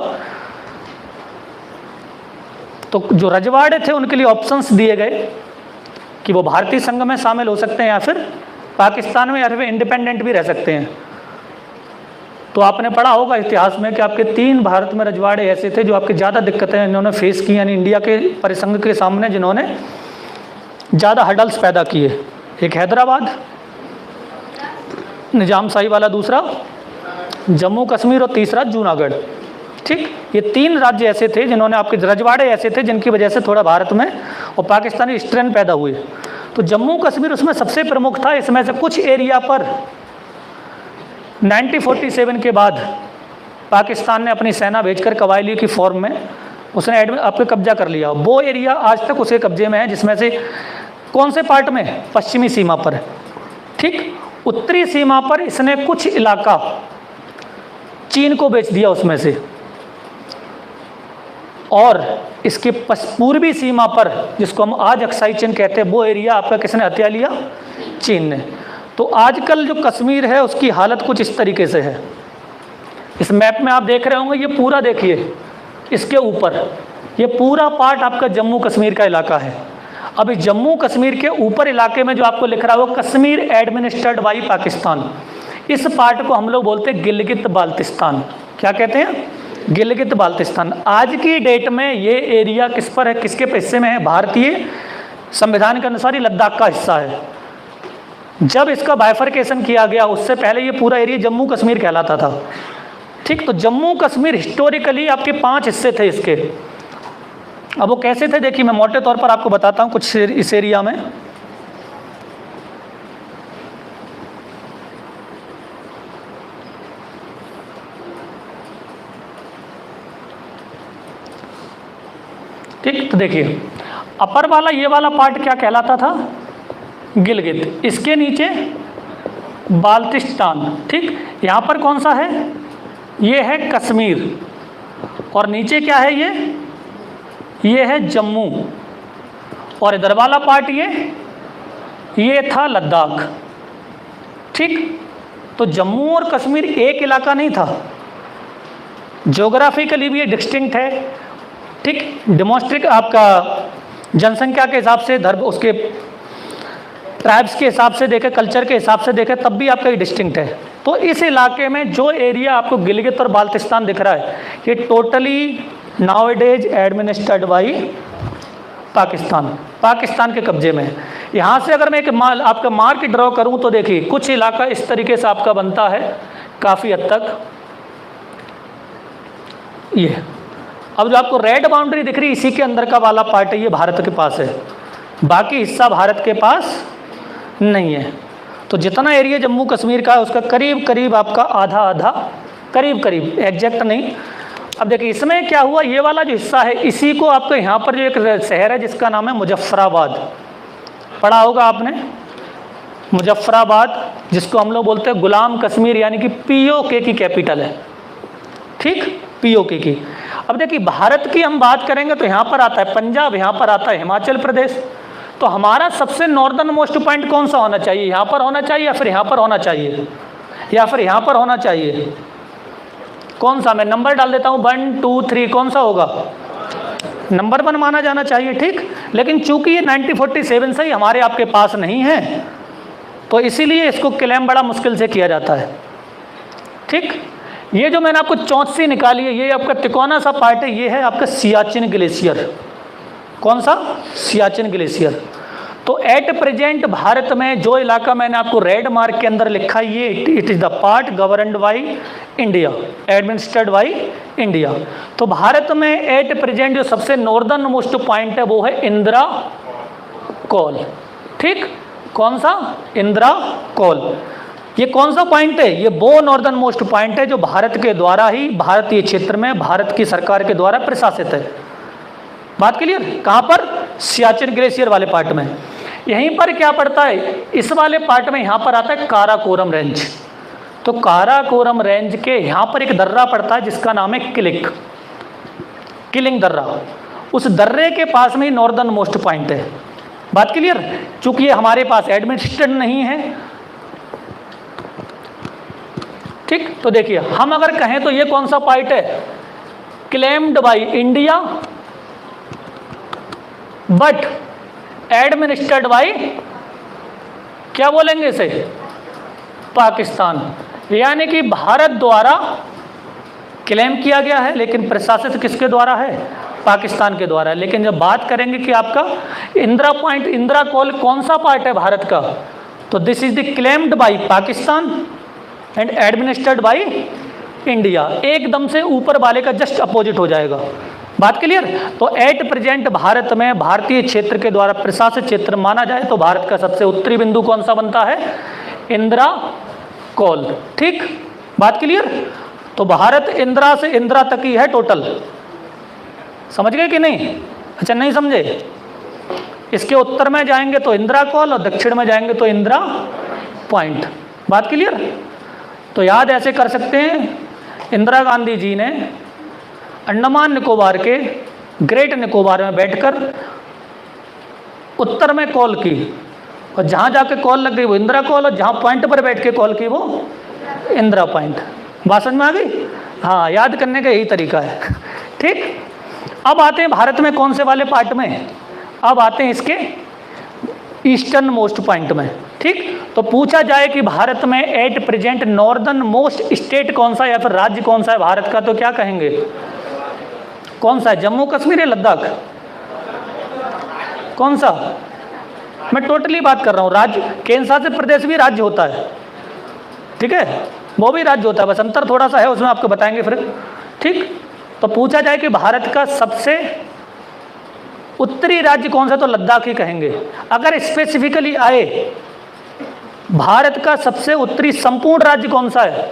तो जो रजवाड़े थे उनके लिए ऑप्शंस दिए गए कि वो भारतीय संघ में शामिल हो सकते हैं या फिर पाकिस्तान में, या फिर इंडिपेंडेंट भी रह सकते हैं। तो आपने पढ़ा होगा इतिहास में कि आपके 3 भारत में रजवाड़े ऐसे थे जो आपके ज़्यादा दिक्कतें इन्होंने फेस की, यानी इंडिया के परिसंघ के सामने जिन्होंने ज़्यादा हर्डल्स पैदा किए। एक हैदराबाद, निजाम शाही वाला, दूसरा जम्मू कश्मीर और तीसरा जूनागढ़। ठीक, ये 3 राज्य ऐसे थे जिन्होंने, आपके रजवाड़े ऐसे थे जिनकी वजह से थोड़ा भारत में और पाकिस्तानी स्ट्रेन पैदा हुए। तो जम्मू कश्मीर उसमें सबसे प्रमुख था। इसमें से कुछ एरिया पर 1947 के बाद पाकिस्तान ने अपनी सेना भेजकर कबायली की फॉर्म में उसने आपके कब्जा कर लिया। वो एरिया आज तक उसके कब्जे में है, जिसमें से कौन से पार्ट में? पश्चिमी सीमा पर है। ठीक, उत्तरी सीमा पर इसने कुछ इलाका चीन को बेच दिया उसमें से, और इसके पूर्वी सीमा पर, जिसको हम आज अक्साई चीन कहते हैं, वो एरिया आपका किसने हत्या लिया? चीन ने। तो आजकल जो कश्मीर है उसकी हालत कुछ इस तरीके से है। इस मैप में आप देख रहे होंगे, ये पूरा देखिए, इसके ऊपर ये पूरा पार्ट आपका जम्मू कश्मीर का इलाका है। अब इस जम्मू कश्मीर के ऊपर इलाके में जो आपको लिख रहा है वो कश्मीर एडमिनिस्ट्रेड बाई पाकिस्तान। इस पार्ट को हम लोग बोलते हैं गिलगित बाल्टिस्तान। क्या कहते हैं? गिलगित बाल्टिस्तान। आज की डेट में ये एरिया किस पर है, किसके हिस्से में है? भारतीय संविधान के अनुसार ये लद्दाख का हिस्सा है। जब इसका बाइफर्केशन किया गया उससे पहले ये पूरा एरिया जम्मू कश्मीर कहलाता था। ठीक, तो जम्मू कश्मीर हिस्टोरिकली आपके 5 हिस्से थे इसके। अब वो कैसे थे देखिए, मैं मोटे तौर पर आपको बताता हूँ कुछ इस एरिया में। ठीक, तो देखिए, अपर वाला ये वाला पार्ट क्या कहलाता था? गिलगित। इसके नीचे बाल्टिस्तान। ठीक, यहाँ पर कौन सा है? ये है कश्मीर। और नीचे क्या है? ये है जम्मू। और इधर वाला पार्ट ये था लद्दाख। ठीक, तो जम्मू और कश्मीर एक इलाका नहीं था, ज्योग्राफिकली भी ये डिस्टिंक्ट है। ठीक, डेमोस्ट्रिक आपका जनसंख्या के हिसाब से, धर्म, उसके ट्राइब्स के हिसाब से देखें, कल्चर के हिसाब से देखें, तब भी आपका ये डिस्टिंक्ट है। तो इस इलाके में जो एरिया आपको गिलगित और बाल्टिस्तान दिख रहा है, ये totally nowadays administered by Pakistan के कब्जे में है। यहाँ से अगर मैं एक आपका मार्क ड्रॉ करूँ तो देखिए कुछ इलाका इस तरीके से आपका बनता है काफ़ी हद तक। ये अब जो आपको रेड बाउंड्री दिख रही है, इसी के अंदर का वाला पार्ट है, ये भारत के पास है, बाकी हिस्सा भारत के पास नहीं है। तो जितना एरिया जम्मू कश्मीर का है उसका करीब करीब आपका आधा आधा, करीब करीब, एग्जैक्ट नहीं। अब देखिए इसमें क्या हुआ, ये वाला जो हिस्सा है इसी को आपको यहाँ पर जो एक शहर है जिसका नाम है मुजफ्फराबाद, पढ़ा होगा आपने, मुजफ्फराबाद, जिसको हम लोग बोलते हैं गुलाम कश्मीर, यानी कि पीओके की कैपिटल है, ठीक, पीओके की। अब देखिए भारत की हम बात करेंगे तो यहाँ पर आता है पंजाब, यहाँ पर आता है हिमाचल प्रदेश। तो हमारा सबसे नॉर्दर्न मोस्ट पॉइंट कौन सा होना चाहिए, यहाँ पर होना चाहिए या फिर यहाँ पर होना चाहिए, या फिर यहाँ पर होना चाहिए, कौन सा? मैं नंबर डाल देता हूँ 1 2 3, कौन सा होगा? नंबर 1 माना जाना चाहिए, ठीक। लेकिन चूंकि ये 1947 से ही हमारे आपके पास नहीं है तो इसीलिए इसको क्लेम बड़ा मुश्किल से किया जाता है, ठीक। ये जो मैंने आपको चौंसी निकाली है, ये आपका तिकोना सा पार्ट है, ये है आपका सियाचिन ग्लेशियर। कौन सा? सियाचिन ग्लेशियर। तो एट प्रेजेंट भारत में जो इलाका मैंने आपको रेड मार्क के अंदर लिखा है, ये it is the part governed by India, administered by India. तो भारत में एट प्रेजेंट जो सबसे नॉर्दर्न मोस्ट पॉइंट है वो है इंदिरा कॉल, ठीक। कौन सा? इंदिरा कॉल। ये कौन सा पॉइंट है? ये वो नॉर्दर्न मोस्ट पॉइंट है जो भारत के द्वारा ही भारतीय क्षेत्र में भारत की सरकार के द्वारा प्रशासित है। बात क्लियर? कहाँ पर? सियाचिन ग्लेशियर वाले पार्ट में। यहीं पर क्या पड़ता है, इस वाले पार्ट में यहाँ पर आता है काराकोरम रेंज। तो काराकोरम रेंज के यहाँ पर एक दर्रा पड़ता है जिसका नाम है किलिंग दर्रा। उस दर्रे के पास में ही नॉर्दर्न मोस्ट पॉइंट है। बात क्लियर? चूंकि ये हमारे पास एडमिनिस्ट्रेट नहीं है, ठीक। तो देखिए हम अगर कहें तो ये कौन सा पॉइंट है? Claimed by India but administered by, क्या बोलेंगे इसे? पाकिस्तान। यानी कि भारत द्वारा क्लेम किया गया है लेकिन प्रशासित किसके द्वारा है? पाकिस्तान के द्वारा। लेकिन जब बात करेंगे कि आपका इंदिरा पॉइंट, इंदिरा कॉल कौन सा पार्ट है भारत का, तो this is the claimed by Pakistan and administered by India. एकदम से ऊपर वाले का जस्ट अपोजिट हो जाएगा। बात क्लियर? तो एट प्रेजेंट भारत में भारतीय क्षेत्र के द्वारा प्रशासित क्षेत्र माना जाए तो भारत का सबसे उत्तरी बिंदु कौन सा बनता है? इंदिरा कॉल, ठीक। बात क्लियर? तो भारत इंदिरा से इंदिरा तक ही है टोटल। समझ गए कि नहीं? अच्छा नहीं समझे? इसके उत्तर में जाएंगे तो इंदिरा कॉल और दक्षिण में जाएंगे तो इंदिरा पॉइंट। बात क्लियर? तो याद ऐसे कर सकते हैं, इंदिरा गांधी जी ने अंडमान निकोबार के ग्रेट निकोबार में बैठकर उत्तर में कॉल की और जहाँ जाके कॉल लग गई वो इंदिरा कॉल, और जहाँ पॉइंट पर बैठ के कॉल की वो इंदिरा पॉइंट। बात समझ में आ गई? हाँ, याद करने का यही तरीका है, ठीक। अब आते हैं भारत में कौन से वाले पार्ट में? अब आते हैं इसके ईस्टर्न मोस्ट पॉइंट में, ठीक। तो पूछा जाए कि भारत में at present northern most state कौन सा या फिर राज्य कौन सा है भारत का, तो क्या कहेंगे? कौन सा है? जम्मू कश्मीर या लद्दाख? कौन सा? मैं टोटली बात कर रहा हूँ। राज्य, केंद्र शासित प्रदेश भी राज्य होता है, ठीक है, वो भी राज्य होता है, बस अंतर थोड़ा सा है, उसमें आपको बताएंगे फिर, ठीक। तो पूछा जाए कि भारत का सबसे उत्तरी राज्य कौन सा, तो लद्दाख ही कहेंगे। अगर स्पेसिफिकली आए भारत का सबसे उत्तरी संपूर्ण राज्य कौन सा है,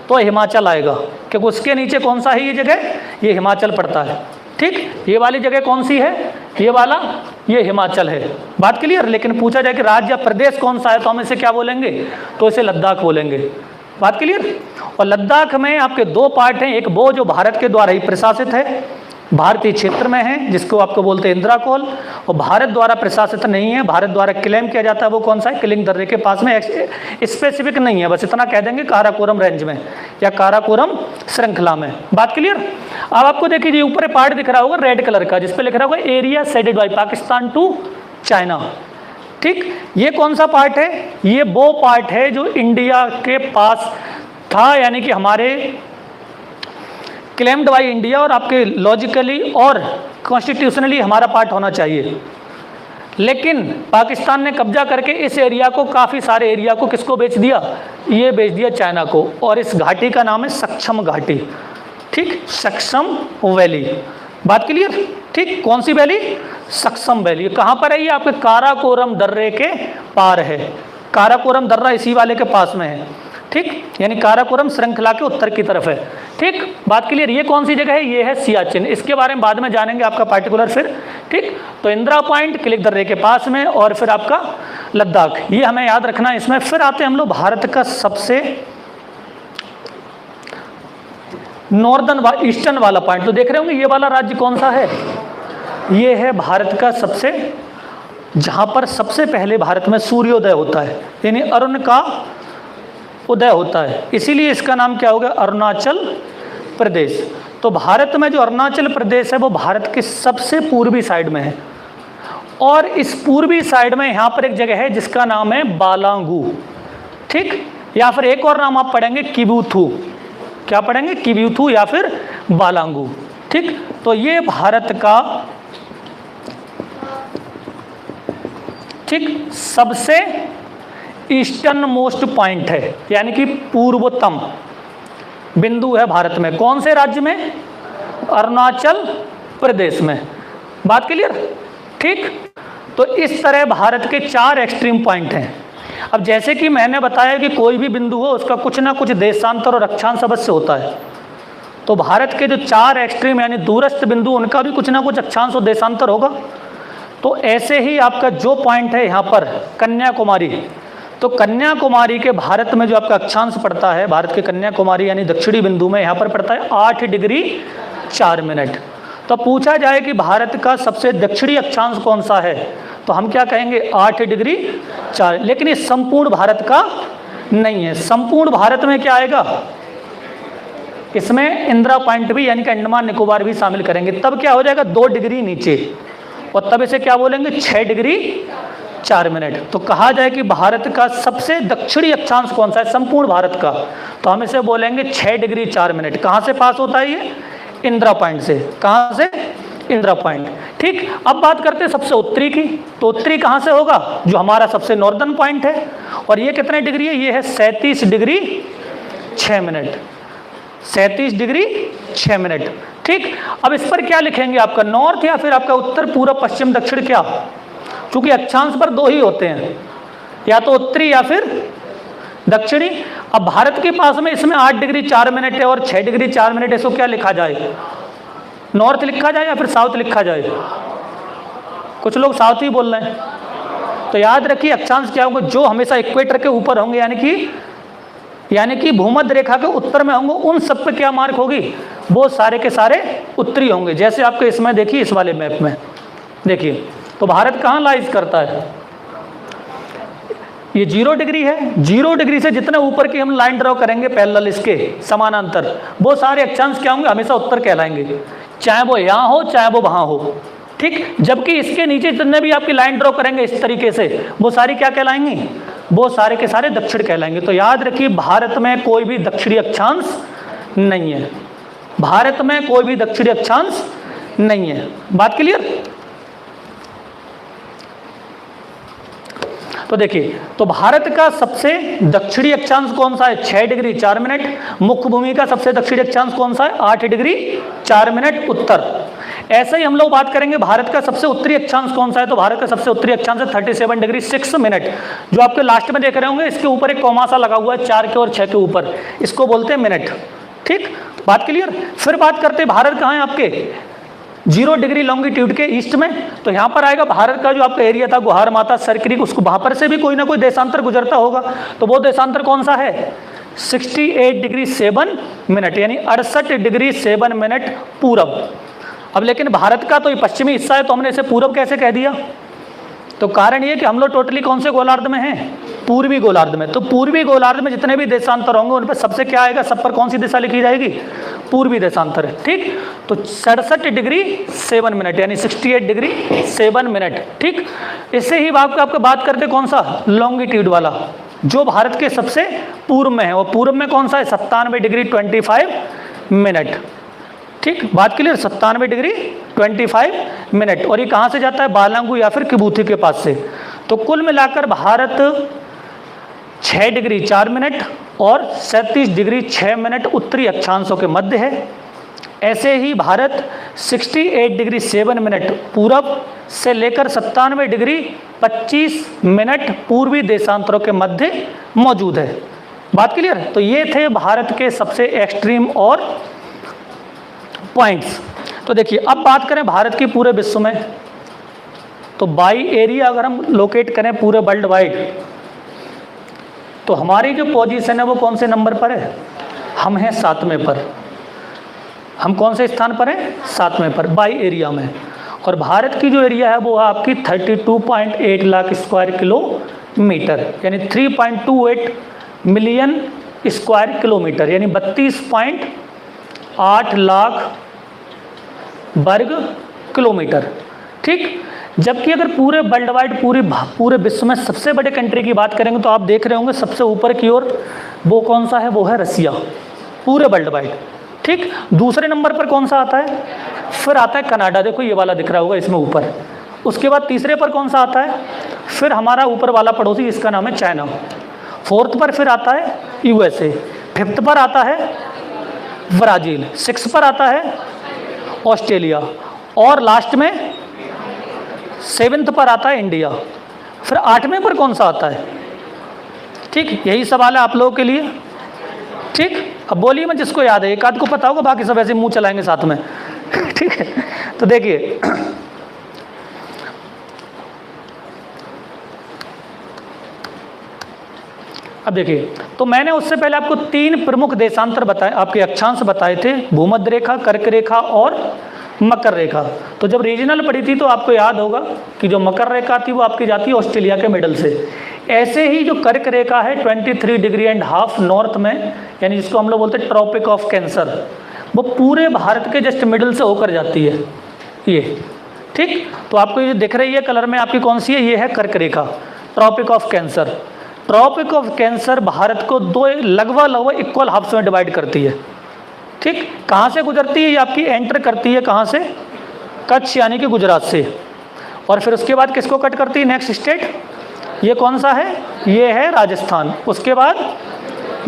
तो हिमाचल आएगा, क्योंकि उसके नीचे कौन सा है ये जगह? ये हिमाचल पड़ता है, ठीक। ये वाली जगह कौन सी है? ये वाला, ये हिमाचल है। बात क्लियर? लेकिन पूछा जाए कि राज्य या प्रदेश कौन सा है तो हम इसे क्या बोलेंगे? तो इसे लद्दाख बोलेंगे। बात क्लियर? और लद्दाख में आपके दो पार्ट हैं, एक वो जो भारत के द्वारा ही प्रशासित है, भारतीय क्षेत्र में है, जिसको आपको बोलते हैं इंदिरा कॉल, और भारत द्वारा प्रशासित नहीं है, भारत द्वारा क्लेम किया जाता है, वो कौन सा है? किलिंग दर्रे के पास में, स्पेसिफिक नहीं है, बस इतना कह देंगे काराकोरम रेंज में या काराकोरम श्रृंखला में। बात क्लियर? अब आपको देखिए ऊपर पार्ट दिख रहा होगा रेड कलर का, जिसपे लिख रहा होगा area ceded by Pakistan to China. ठीक, ये कौन सा पार्ट है? ये वो पार्ट है जो इंडिया के पास था, यानी कि हमारे क्लेम्ड बाई इंडिया और आपके लॉजिकली और कॉन्स्टिट्यूशनली हमारा पार्ट होना चाहिए। लेकिन पाकिस्तान ने कब्जा करके इस एरिया को, काफ़ी सारे एरिया को किसको बेच दिया? ये बेच दिया चाइना को। और इस घाटी का नाम है सक्षम घाटी। ठीक, सक्षम वैली। बात क्लियर? ठीक, कौन सी वैली? सक्षम वैली। कहाँ पर है ये? आपके काराकोरम दर्रे के पार है। काराकोरम दर्रा इसी वाले के पास में है। ठीक, यानी काराकोरम श्रृंखला के उत्तर की तरफ है। ठीक, बात क्लियर? ये कौन सी जगह है? ये है सियाचिन। इसके बारे में बाद में जानेंगे आपका पार्टिकुलर फिर। ठीक, तो इंदिरा पॉइंट क्लिक दर्रे के पास में, और फिर आपका लद्दाख, ये हमें याद रखना है इसमें। फिर आते हैं हम लोग भारत का सबसे नॉर्दर्न ईस्टर्न वाला पॉइंट। तो देख रहे होंगे ये वाला राज्य कौन सा है? ये है भारत का सबसे, जहाँ पर सबसे पहले भारत में सूर्योदय होता है, यानी अरुण का उदय होता है, इसीलिए इसका नाम क्या हो गया? अरुणाचल प्रदेश। तो भारत में जो अरुणाचल प्रदेश है वो भारत के सबसे पूर्वी साइड में है। और इस पूर्वी साइड में यहाँ पर एक जगह है जिसका नाम है बालांगू। ठीक, या फिर एक और नाम आप पढ़ेंगे किबुथु। क्या पढ़ेंगे? किबुथु या फिर बालांगू। ठीक, तो ये भारत का ठीक सबसे ईस्टर्न मोस्ट पॉइंट है, यानी कि पूर्वोत्तम बिंदु है भारत में। कौन से राज्य में? अरुणाचल प्रदेश में। बात क्लियर? ठीक, तो इस तरह भारत के 4 एक्सट्रीम पॉइंट हैं। अब जैसे कि मैंने बताया कि कोई भी बिंदु हो उसका कुछ ना कुछ देशांतर और अक्षांश अवश्य होता है। तो भारत के जो 4 एक्सट्रीम यानी दूरस्थ बिंदु, उनका भी कुछ ना कुछ अक्षांश और देशांतर होगा। तो ऐसे ही आपका जो पॉइंट है यहाँ पर कन्याकुमारी, तो कन्याकुमारी के भारत में जो आपका अक्षांश पड़ता है, भारत के कन्याकुमारी यानी दक्षिणी बिंदु में यहाँ पर पड़ता है 8 डिग्री 4 मिनट। तो पूछा जाए कि भारत का सबसे दक्षिणी अक्षांश कौन सा है, तो हम क्या कहेंगे? 8 डिग्री 4। लेकिन ये संपूर्ण भारत का नहीं है। संपूर्ण भारत में क्या आएगा? इसमें इंदिरा पॉइंट भी यानी कि अंडमान निकोबार भी शामिल करेंगे। तब क्या हो जाएगा? 2 डिग्री नीचे, और तब इसे क्या बोलेंगे? 6 डिग्री 4 मिनट। तो कहा जाए कि भारत का सबसे दक्षिणी अक्षांश कौन सा है संपूर्ण भारत का, तो हम इसे बोलेंगे 6 डिग्री 4 मिनट। कहाँ से पास होता है ये? इंदिरा पॉइंट से। कहाँ से? इंदिरा पॉइंट। ठीक, अब बात करते हैं सबसे उत्तरी की। तो उत्तरी कहाँ से होगा? जो हमारा सबसे नॉर्दर्न पॉइंट है। और ये कितने डिग्री है? ये है 37 डिग्री 6 मिनट। 37 degree 6 minute. ठीक, अब इस पर क्या लिखेंगे? आपका नॉर्थ या फिर आपका उत्तर, पूर्व, पश्चिम, दक्षिण? क्या? क्योंकि अक्षांश पर 2 ही होते हैं, या तो उत्तरी या फिर दक्षिणी। अब भारत के पास में इसमें 8 डिग्री 4 मिनट है और 6 डिग्री 4 मिनट है। इसको क्या लिखा जाए? नॉर्थ लिखा जाए या फिर साउथ लिखा जाए? कुछ लोग साउथ ही बोल रहे हैं। तो याद रखिए अक्षांश क्या होंगे? जो हमेशा इक्वेटर के ऊपर होंगे, यानी कि भूमध्य रेखा के उत्तर में होंगे, उन सब पे क्या मार्क होगी? वो सारे के सारे उत्तरी होंगे। जैसे आपके इसमें देखिए, इस वाले मैप में देखिए, तो भारत कहाँ लाइज करता है? ये 0 डिग्री है। 0 डिग्री से जितने ऊपर की हम लाइन ड्रॉ करेंगे पैरेलल इसके समानांतर, वो सारे अक्षांश क्या होंगे? हमेशा उत्तर कहलाएंगे, चाहे वो यहाँ हो चाहे वो वहाँ हो। ठीक, जबकि इसके नीचे जितने भी आपकी लाइन ड्रॉ करेंगे इस तरीके से, वो सारी क्या कहलाएंगी? वो सारे के सारे दक्षिण कहलाएंगे। तो याद रखिए भारत में कोई भी दक्षिणी अक्षांश नहीं है। भारत में कोई भी दक्षिणी अक्षांश नहीं है। बात क्लियर? तो देखिए, तो भारत का सबसे दक्षिणी अक्षांश कौन सा है? 6 डिग्री 4 मिनट। मुख्य भूमि का सबसे दक्षिणी अक्षांश कौन सा है? 8 डिग्री 4 मिनट उत्तर। ऐसे ही हम लोग बात करेंगे भारत का सबसे उत्तरी अक्षांश कौन सा है, तो भारत का सबसे उत्तरी अक्षांश है 37 डिग्री 6 मिनट। जो आपके लास्ट में देख रहे होंगे, इसके ऊपर एक कॉमा सा लगा हुआ है 4 के और 6 के ऊपर, इसको बोलते हैं मिनट। ठीक, बात क्लियर? फिर बात करते हैं भारत कहाँ है आपके? 0 डिग्री लॉन्गिट्यूड के ईस्ट में। तो यहाँ पर आएगा भारत का जो आपका एरिया था गुहार माता सरक्रिक, उसको वहाँ पर से भी कोई ना कोई देशांतर गुजरता होगा। तो वो देशांतर कौन सा है? 68 डिग्री 7 मिनट, यानी 68 डिग्री 7 मिनट पूरब। अब लेकिन भारत का तो ये पश्चिमी हिस्सा है, तो हमने इसे पूरब कैसे कह दिया? तो कारण ये कि हम लोग टोटली कौन से गोलार्ध में हैं? पूर्वी गोलार्ध में। तो पूर्वी गोलार्ध में जितने भी देशांतर होंगे उन पर सबसे क्या आएगा? सब पर कौन सी दिशा लिखी जाएगी? पूर्वी देशांतर है। ठीक, तो 67 डिग्री 7 मिनट यानी 68 डिग्री 7 मिनट। ठीक, इससे ही आपको बात करते कौन सा, लॉन्गिट्यूड वाला, जो भारत के सबसे पूर्व में है। और पूर्व में कौन सा है, 97 डिग्री 25 मिनट। ठीक, बात क्लियर, 97 डिग्री 25 मिनट। और ये कहाँ से जाता है, बालांगू या फिर किबूथी के पास से। तो कुल मिलाकर भारत 6 डिग्री 4 मिनट और 37 डिग्री 6 मिनट उत्तरी अक्षांशों के मध्य है। ऐसे ही भारत 68 डिग्री 7 मिनट पूरब से लेकर 97 डिग्री 25 मिनट पूर्वी देशांतरों के मध्य मौजूद है। बात क्लियर है। तो ये थे भारत के सबसे एक्सट्रीम और पॉइंट्स। तो देखिए अब बात करें भारत की पूरे विश्व में, तो बाई एरिया अगर हम लोकेट करें पूरे वर्ल्ड वाइड, तो हमारी जो पोजीशन है वो कौन से नंबर पर है, हम हैं 7वें पर। हम कौन से स्थान पर हैं, 7वें पर बाई एरिया में। और भारत की जो एरिया है वो आपकी 32.8 लाख स्क्वायर किलोमीटर यानी 3.28 मिलियन स्क्वायर किलोमीटर यानी 32.8 लाख वर्ग किलोमीटर। ठीक, जबकि अगर पूरे वर्ल्ड वाइड पूरे विश्व में सबसे बड़े कंट्री की बात करेंगे तो आप देख रहे होंगे सबसे ऊपर की ओर वो कौन सा है, वो है रसिया पूरे वर्ल्ड वाइड। ठीक, दूसरे नंबर पर कौन सा आता है, फिर आता है कनाडा, देखो ये वाला दिख रहा होगा इसमें ऊपर। उसके बाद तीसरे पर कौन सा आता है, फिर हमारा ऊपर वाला पड़ोसी इसका नाम है चाइना। फोर्थ पर फिर आता है यूएसए, फिफ्थ पर आता है ब्राज़ील, सिक्स पर आता है ऑस्ट्रेलिया और लास्ट में 7th पर आता है इंडिया। फिर 8वें पर कौन सा आता है। ठीक, यही सवाल है आप लोगों के लिए। ठीक, अब बोलिए मैं जिसको याद है, एक आध को पता होगा, बाकी सब ऐसे मुंह चलाएंगे साथ में। ठीक है, तो देखिए अब देखिए, तो मैंने उससे पहले आपको 3 प्रमुख देशांतर बताए, आपके अक्षांश बताए थे, भूमध्य रेखा, कर्क रेखा और मकर रेखा। तो जब रीजनल पड़ी थी तो आपको याद होगा कि जो मकर रेखा थी वो आपकी जाती है ऑस्ट्रेलिया के मिडल से। ऐसे ही जो कर्क रेखा है 23 डिग्री एंड हाफ नॉर्थ में, यानी जिसको हम लोग बोलते हैं ट्रॉपिक ऑफ कैंसर, वो पूरे भारत के जस्ट मिडल से होकर जाती है ये। ठीक, तो आपको ये दिख रही है कलर में आपकी कौन सी है, ये है कर्क रेखा, tropic of cancer. Tropic of cancer Bharat को दो लगभग इक्वल हाफ्स में डिवाइड करती है। ठीक, कहाँ से गुजरती है, ये आपकी एंटर करती है कहाँ से, कच्छ यानी कि गुजरात से। और फिर उसके बाद किसको कट करती है, नेक्स्ट स्टेट, ये कौन सा है, ये है राजस्थान। उसके बाद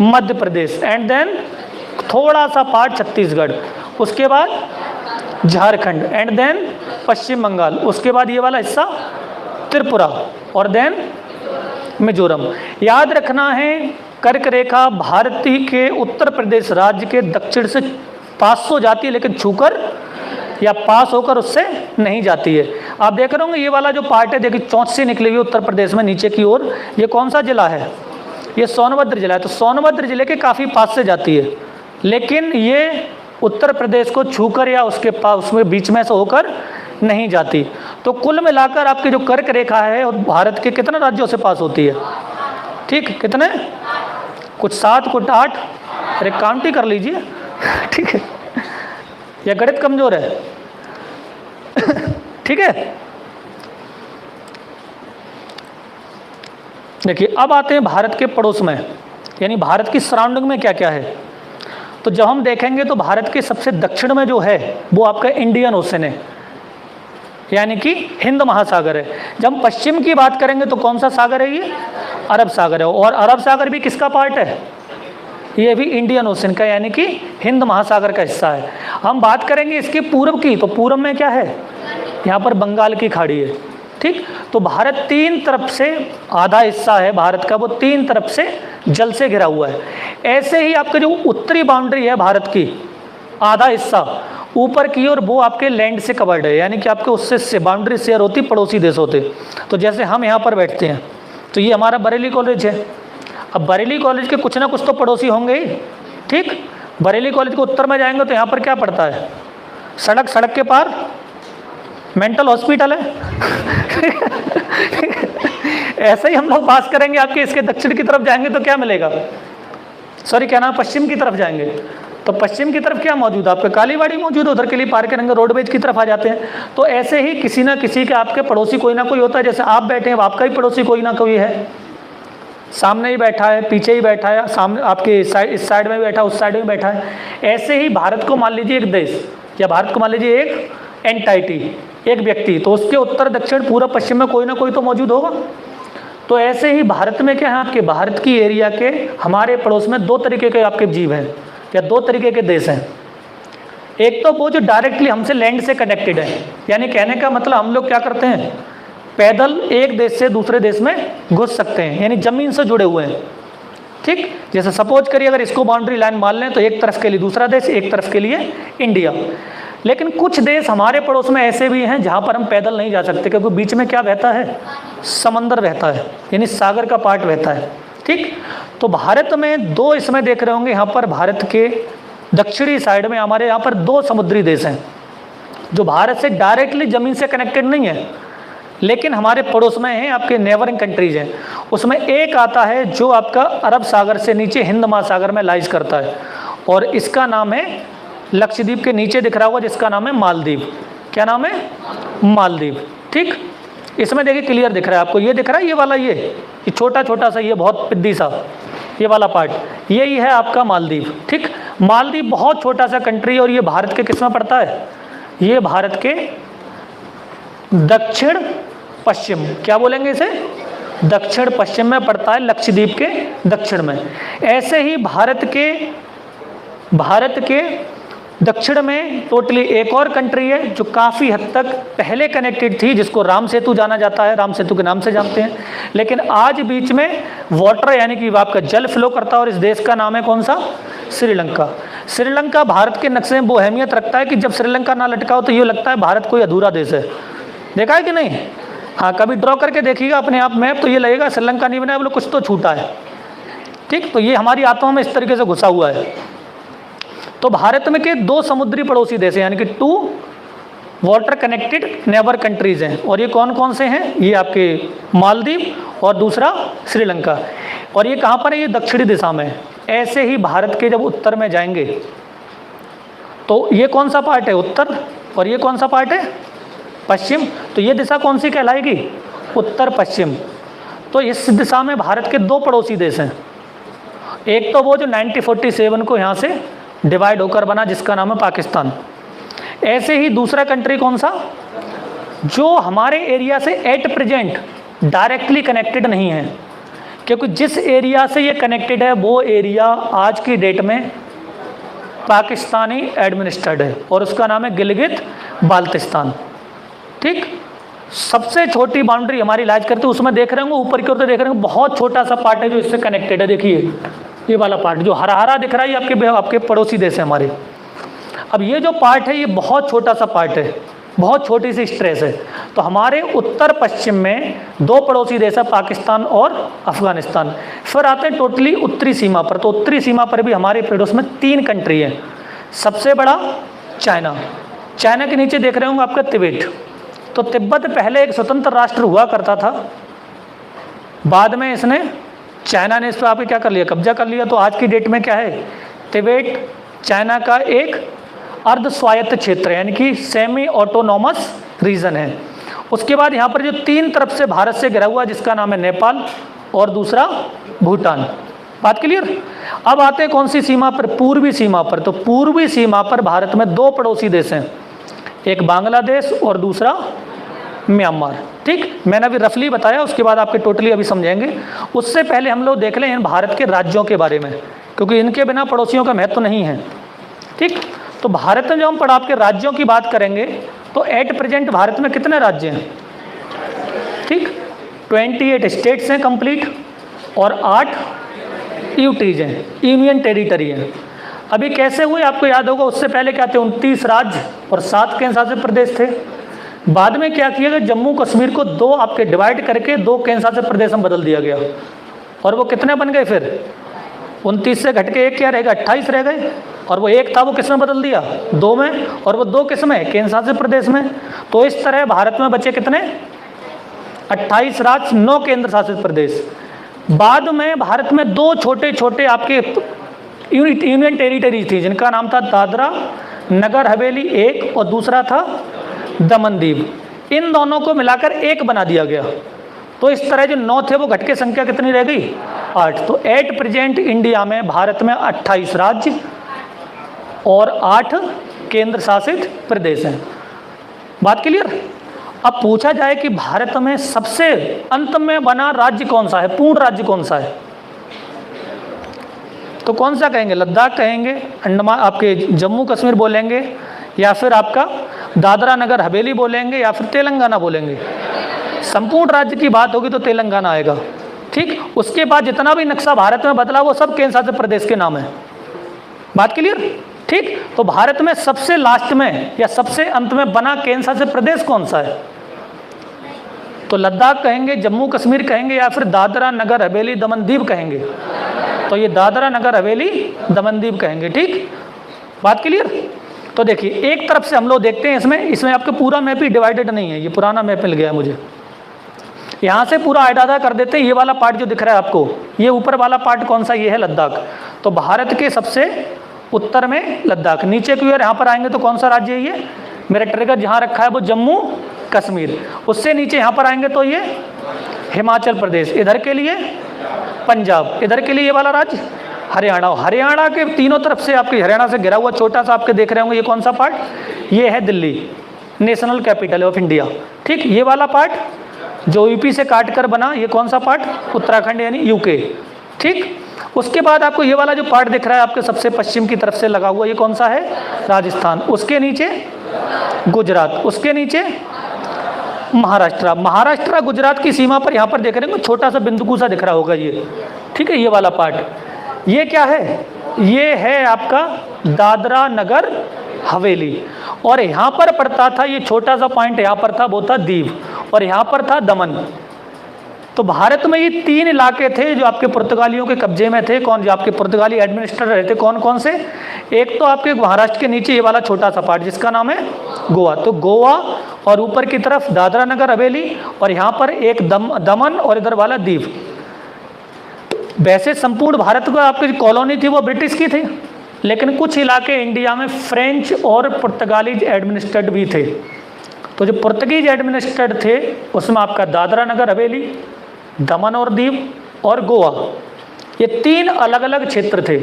मध्य प्रदेश एंड देन थोड़ा सा पार्ट छत्तीसगढ़, उसके बाद झारखंड एंड देन पश्चिम बंगाल, उसके बाद ये वाला हिस्सा त्रिपुरा और देन मिजोरम। याद रखना है कर्क रेखा भारतीय के उत्तर प्रदेश राज्य के दक्षिण से पास हो जाती है, लेकिन छूकर या पास होकर उससे नहीं जाती है। आप देख रहे होंगे ये वाला जो पार्ट है, देखिए चौंच से निकली हुई उत्तर प्रदेश में नीचे की ओर, ये कौन सा जिला है, ये सोनभद्र जिला है। तो सोनभद्र जिले के काफ़ी पास से जाती है, लेकिन ये उत्तर प्रदेश को छूकर या उसके पास उसमें बीच में से होकर नहीं जाती। तो कुल मिलाकर आपकी जो कर्क रेखा है और भारत के कितने राज्यों से पास होती है, ठीक, कितने, कुछ 7 कुछ 8, अरे काउंट ही कर लीजिए। ठीक है, या गणित कमजोर है। ठीक है, देखिए अब आते हैं भारत के पड़ोस में, यानी भारत की सराउंडिंग में क्या क्या है। तो जब हम देखेंगे तो भारत के सबसे दक्षिण में जो है वो आपका इंडियन ओशन है, यानी कि हिंद महासागर है। जब हम पश्चिम की बात करेंगे तो कौन सा सागर है, ये अरब सागर है। और अरब सागर भी किसका पार्ट है, ये भी इंडियन ओशन का, यानी कि हिंद महासागर का हिस्सा है। हम बात करेंगे इसके पूर्व की, तो पूर्व में क्या है, यहाँ पर बंगाल की खाड़ी है। ठीक, तो भारत 3 तरफ से, आधा हिस्सा है भारत का वो 3 तरफ से जल से घिरा हुआ है। ऐसे ही आपका जो उत्तरी बाउंड्री है भारत की, आधा हिस्सा ऊपर की ओर वो आपके लैंड से कवर्ड है, यानी कि आपके उससे बाउंड्री शेयर होती पड़ोसी देश होते। तो जैसे हम यहाँ पर बैठते हैं तो ये हमारा बरेली कॉलेज है। अब बरेली कॉलेज के कुछ ना कुछ तो पड़ोसी होंगे ही। ठीक, बरेली कॉलेज को उत्तर में जाएंगे तो यहाँ पर क्या पड़ता है, सड़क, सड़क के पार मेंटल हॉस्पिटल है। ऐसे ही हम लोग बात करेंगे आपके इसके दक्षिण की तरफ जाएंगे तो क्या मिलेगा, सॉरी क्या नाम, पश्चिम की तरफ जाएंगे तो पश्चिम की तरफ क्या मौजूद है आपका, कालीबाड़ी मौजूद है, उधर के लिए पार करेंगे रोडवेज की तरफ आ जाते हैं। तो ऐसे ही किसी ना किसी के आपके पड़ोसी कोई ना कोई होता है, जैसे आप बैठे हैं आपका ही पड़ोसी कोई ना कोई है, सामने ही बैठा है, पीछे ही बैठा है, सामने आपके साइड, इस साइड में बैठा है, उस साइड में बैठा है। ऐसे ही भारत को मान लीजिए एक देश, या भारत को मान लीजिए एक एंटाइटी, एक व्यक्ति, तो उसके उत्तर दक्षिण पूर्व पश्चिम में कोई ना कोई तो मौजूद होगा। तो ऐसे ही भारत में क्या है, आपके भारत की एरिया के हमारे पड़ोस में दो तरीके के आपके जीव हैं या दो तरीके के देश हैं। एक तो वो जो डायरेक्टली हमसे लैंड से कनेक्टेड है, यानी कहने का मतलब हम लोग क्या करते हैं, पैदल एक देश से दूसरे देश में घुस सकते हैं, यानी ज़मीन से जुड़े हुए हैं। ठीक, जैसे सपोज करिए अगर इसको बाउंड्री लाइन मान लें तो एक तरफ के लिए दूसरा देश, एक तरफ के लिए इंडिया। लेकिन कुछ देश हमारे पड़ोस में ऐसे भी हैं जहाँ पर हम पैदल नहीं जा सकते, क्योंकि बीच में क्या बहता है, समंदर बहता है, यानी सागर का पार्ट बहता है। ठीक, तो भारत में दो इसमें देख रहे होंगे, यहाँ पर भारत के दक्षिणी साइड में हमारे यहाँ पर दो समुद्री देश हैं जो भारत से डायरेक्टली ज़मीन से कनेक्टेड नहीं है, लेकिन हमारे पड़ोस में हैं, आपके नेबरिंग कंट्रीज हैं। उसमें एक आता है जो आपका अरब सागर से नीचे हिंद महासागर में लाइज करता है, और इसका नाम है लक्षद्वीप के नीचे दिख रहा होगा जिसका नाम है मालदीव। क्या नाम है, मालदीव। ठीक, इसमें देखिए क्लियर दिख रहा है आपको, ये दिख रहा है, ये वाला, ये छोटा छोटा सा, ये बहुत पिद्दी सा ये वाला पार्ट, यही है आपका मालदीव। ठीक, मालदीव बहुत छोटा सा कंट्री है, और ये भारत के किस में पड़ता है, ये भारत के दक्षिण पश्चिम, क्या बोलेंगे इसे, दक्षिण पश्चिम में पड़ता है, लक्षद्वीप के दक्षिण में। ऐसे ही भारत के दक्षिण में टोटली एक और कंट्री है जो काफ़ी हद तक पहले कनेक्टेड थी, जिसको राम सेतु जाना जाता है, राम सेतु के नाम से जानते हैं, लेकिन आज बीच में वाटर यानी कि आपका जल फ्लो करता है, और इस देश का नाम है कौन सा, श्रीलंका। श्रीलंका भारत के नक्शे में वो अहमियत रखता है कि जब श्रीलंका ना लटका हो तो ये लगता है भारत कोई अधूरा देश है। देखा है कि नहीं, हाँ कभी ड्रॉ करके देखिएगा अपने आप मैप, तो ये लगेगा श्रीलंका नहीं बना, बोलो कुछ तो छूटा है। ठीक, तो ये हमारी आत्मा में इस तरीके से घुसा हुआ है। तो भारत में के दो समुद्री पड़ोसी देश हैं, यानी कि two water connected neighbour countries हैं, और ये कौन कौन से हैं, ये आपके मालदीव और दूसरा श्रीलंका। और ये कहाँ पर है, ये दक्षिणी दिशा में। ऐसे ही भारत के जब उत्तर में जाएंगे तो ये कौन सा पार्ट है, उत्तर, और ये कौन सा पार्ट है, पश्चिम। तो ये दिशा कौन सी कहलाएगी, उत्तर पश्चिम। तो इस दिशा में भारत के दो पड़ोसी देश हैं, एक तो वो जो 1947 को यहाँ से डिवाइड होकर बना, जिसका नाम है पाकिस्तान। ऐसे ही दूसरा कंट्री कौन सा, जो हमारे एरिया से एट प्रेजेंट डायरेक्टली कनेक्टेड नहीं है, क्योंकि जिस एरिया से ये कनेक्टेड है वो एरिया आज की डेट में पाकिस्तानी एडमिनिस्ट्रेड है, और उसका नाम है गिलगित बाल्टिस्तान। ठीक, सबसे छोटी बाउंड्री हमारी लाइज करती है, उसमें देख रहे होंगे ऊपर की ओर देख रहे होंगे बहुत छोटा सा पार्ट है जो इससे कनेक्टेड है। देखिए ये वाला पार्ट जो हरा हरा दिख रहा है, ये आपके पड़ोसी देश है हमारे। अब ये जो पार्ट है ये बहुत छोटा सा पार्ट है, बहुत छोटी सी स्ट्रेस है। तो हमारे उत्तर पश्चिम में दो पड़ोसी देश है, पाकिस्तान और अफगानिस्तान। फिर आते हैं टोटली उत्तरी सीमा पर, तो उत्तरी सीमा पर भी हमारे पड़ोस में तीन कंट्री है। सबसे बड़ा चाइना, चाइना के नीचे देख रहे होंगे आपका तिब्बत। तो तिब्बत पहले एक स्वतंत्र राष्ट्र हुआ करता था, बाद में इसने चाइना ने इस पर आपके क्या कर लिया, कब्जा कर लिया। तो आज की डेट में क्या है, तिब्बत चाइना का एक अर्ध स्वायत्त क्षेत्र है, यानी कि सेमी ऑटोनॉमस रीजन है। उसके बाद यहाँ पर जो तीन तरफ से भारत से घिरा हुआ, जिसका नाम है नेपाल और दूसरा भूटान। बात क्लियर। अब आते हैं कौन सी सीमा पर, पूर्वी सीमा पर। तो पूर्वी सीमा पर भारत में दो पड़ोसी देश हैं, एक बांग्लादेश और दूसरा म्यांमार। ठीक, मैंने अभी रफली बताया, उसके बाद आपके टोटली अभी समझेंगे। उससे पहले हम लोग देख लें इन भारत के राज्यों के बारे में, क्योंकि इनके बिना पड़ोसियों का महत्व नहीं है। ठीक, तो भारत में जब हम आपके राज्यों की बात करेंगे तो एट प्रेजेंट भारत में कितने राज्य हैं, ठीक, 28 स्टेट्स हैं कंप्लीट, और 8 यूटीज हैं, यूनियन टेरिटरी हैं। अभी कैसे हुए आपको याद होगा, उससे पहले क्या थे, 29 राज्य और 7 केंद्र शासित प्रदेश थे। बाद में क्या किया गया, जम्मू कश्मीर को दो आपके डिवाइड करके 2 केंद्र शासित प्रदेश में बदल दिया गया, और वो कितने बन गए फिर, 29 से घट के एक क्या रहेगा, 28 रह गए। और वो एक था वो किस में बदल दिया, 2 में, और वो 2 किस में, केंद्र शासित प्रदेश में। तो इस तरह भारत में बचे कितने, 28 राज्य, 9 केंद्र शासित प्रदेश। बाद में भारत में 2 छोटे छोटे आपके यूनियन टेरिटरीज थी जिनका नाम था दादरा नगर हवेली एक और दूसरा था दमन दीव। इन दोनों को मिलाकर एक बना दिया गया। तो इस तरह जो 9 थे वो घट के संख्या कितनी रह गई? 8। तो एट प्रेजेंट इंडिया में भारत में 28 राज्य और 8 केंद्र शासित प्रदेश हैं। बात क्लियर? अब पूछा जाए कि भारत में सबसे अंत में बना राज्य कौन सा है, पूर्ण राज्य कौन सा है, तो कौन सा कहेंगे? लद्दाख कहेंगे, अंडमान आपके जम्मू कश्मीर बोलेंगे, या फिर आपका दादरा नगर हवेली बोलेंगे, या फिर तेलंगाना बोलेंगे। संपूर्ण राज्य की बात होगी तो तेलंगाना आएगा। ठीक, उसके बाद जितना भी नक्शा भारत में बदला वो सब केंद्र शासित प्रदेश के नाम है। बात क्लियर? ठीक, तो भारत में सबसे लास्ट में या सबसे अंत में बना केंद्र शासित प्रदेश कौन सा है? तो लद्दाख कहेंगे, जम्मू कश्मीर कहेंगे, या फिर दादरा नगर हवेली दमन दीव कहेंगे। तो ये दादरा नगर हवेली दमन दीव कहेंगे। ठीक, बात क्लियर? तो देखिए एक तरफ से हम लोग देखते हैं, इसमें आपका पूरा मैप ही डिवाइडेड नहीं है, ये पुराना मैप मिल गया है मुझे। यहाँ से पूरा आइडादा कर देते हैं। ये वाला पार्ट जो दिख रहा है आपको, ये ऊपर वाला पार्ट कौन सा? ये है लद्दाख। तो भारत के सबसे उत्तर में लद्दाख, नीचे की ओर यहाँ पर आएंगे तो कौन सा राज्य है? ये मेरा ट्रिगर जहाँ रखा है वो जम्मू कश्मीर। उससे नीचे यहाँ पर आएंगे तो ये हिमाचल प्रदेश, इधर के लिए पंजाब, इधर के लिए ये वाला राज्य हरियाणा। हरियाणा के तीनों तरफ से आपके हरियाणा से घिरा हुआ छोटा सा आपके देख रहे होंगे, ये कौन सा पार्ट? ये है Delhi, national capital of India. ठीक, ये वाला पार्ट जो यूपी से काट कर बना, ये कौन सा पार्ट? उत्तराखंड यानी यूके। ठीक, उसके बाद आपको ये वाला जो पार्ट दिख रहा है आपके सबसे पश्चिम की तरफ से लगा हुआ, ये कौन सा है? राजस्थान। उसके नीचे गुजरात, उसके नीचे महाराष्ट्र। महाराष्ट्र गुजरात की सीमा पर यहाँ पर देख रहे हैं छोटा सा बिंदु सा दिख रहा होगा ये। ठीक है, ये वाला पार्ट ये क्या है? ये है आपका दादरा नगर हवेली। और यहाँ पर पड़ता था ये छोटा सा पॉइंट, यहाँ पर था वो था दीव, और यहाँ पर था दमन। तो भारत में ये 3 इलाके थे जो आपके पुर्तगालियों के कब्जे में थे। कौन? जो आपके पुर्तगाली एडमिनिस्ट्रेटर रहते, कौन कौन से? एक तो आपके महाराष्ट्र के नीचे ये वाला छोटा सा पार्ट जिसका नाम है गोवा। तो गोवा और ऊपर की तरफ दादरा नगर हवेली, और यहाँ पर एक दमन और इधर वाला दीव। वैसे संपूर्ण भारत को आपकी कॉलोनी थी वो ब्रिटिश की थी, लेकिन कुछ इलाके इंडिया में फ्रेंच और पुर्तगाली एडमिनिस्ट्रेट भी थे। तो जो पुर्तगीज एडमिनिस्ट्रेट थे उसमें आपका दादरा नगर हवेली, दमन और दीव और गोवा, ये 3 अलग अलग क्षेत्र थे।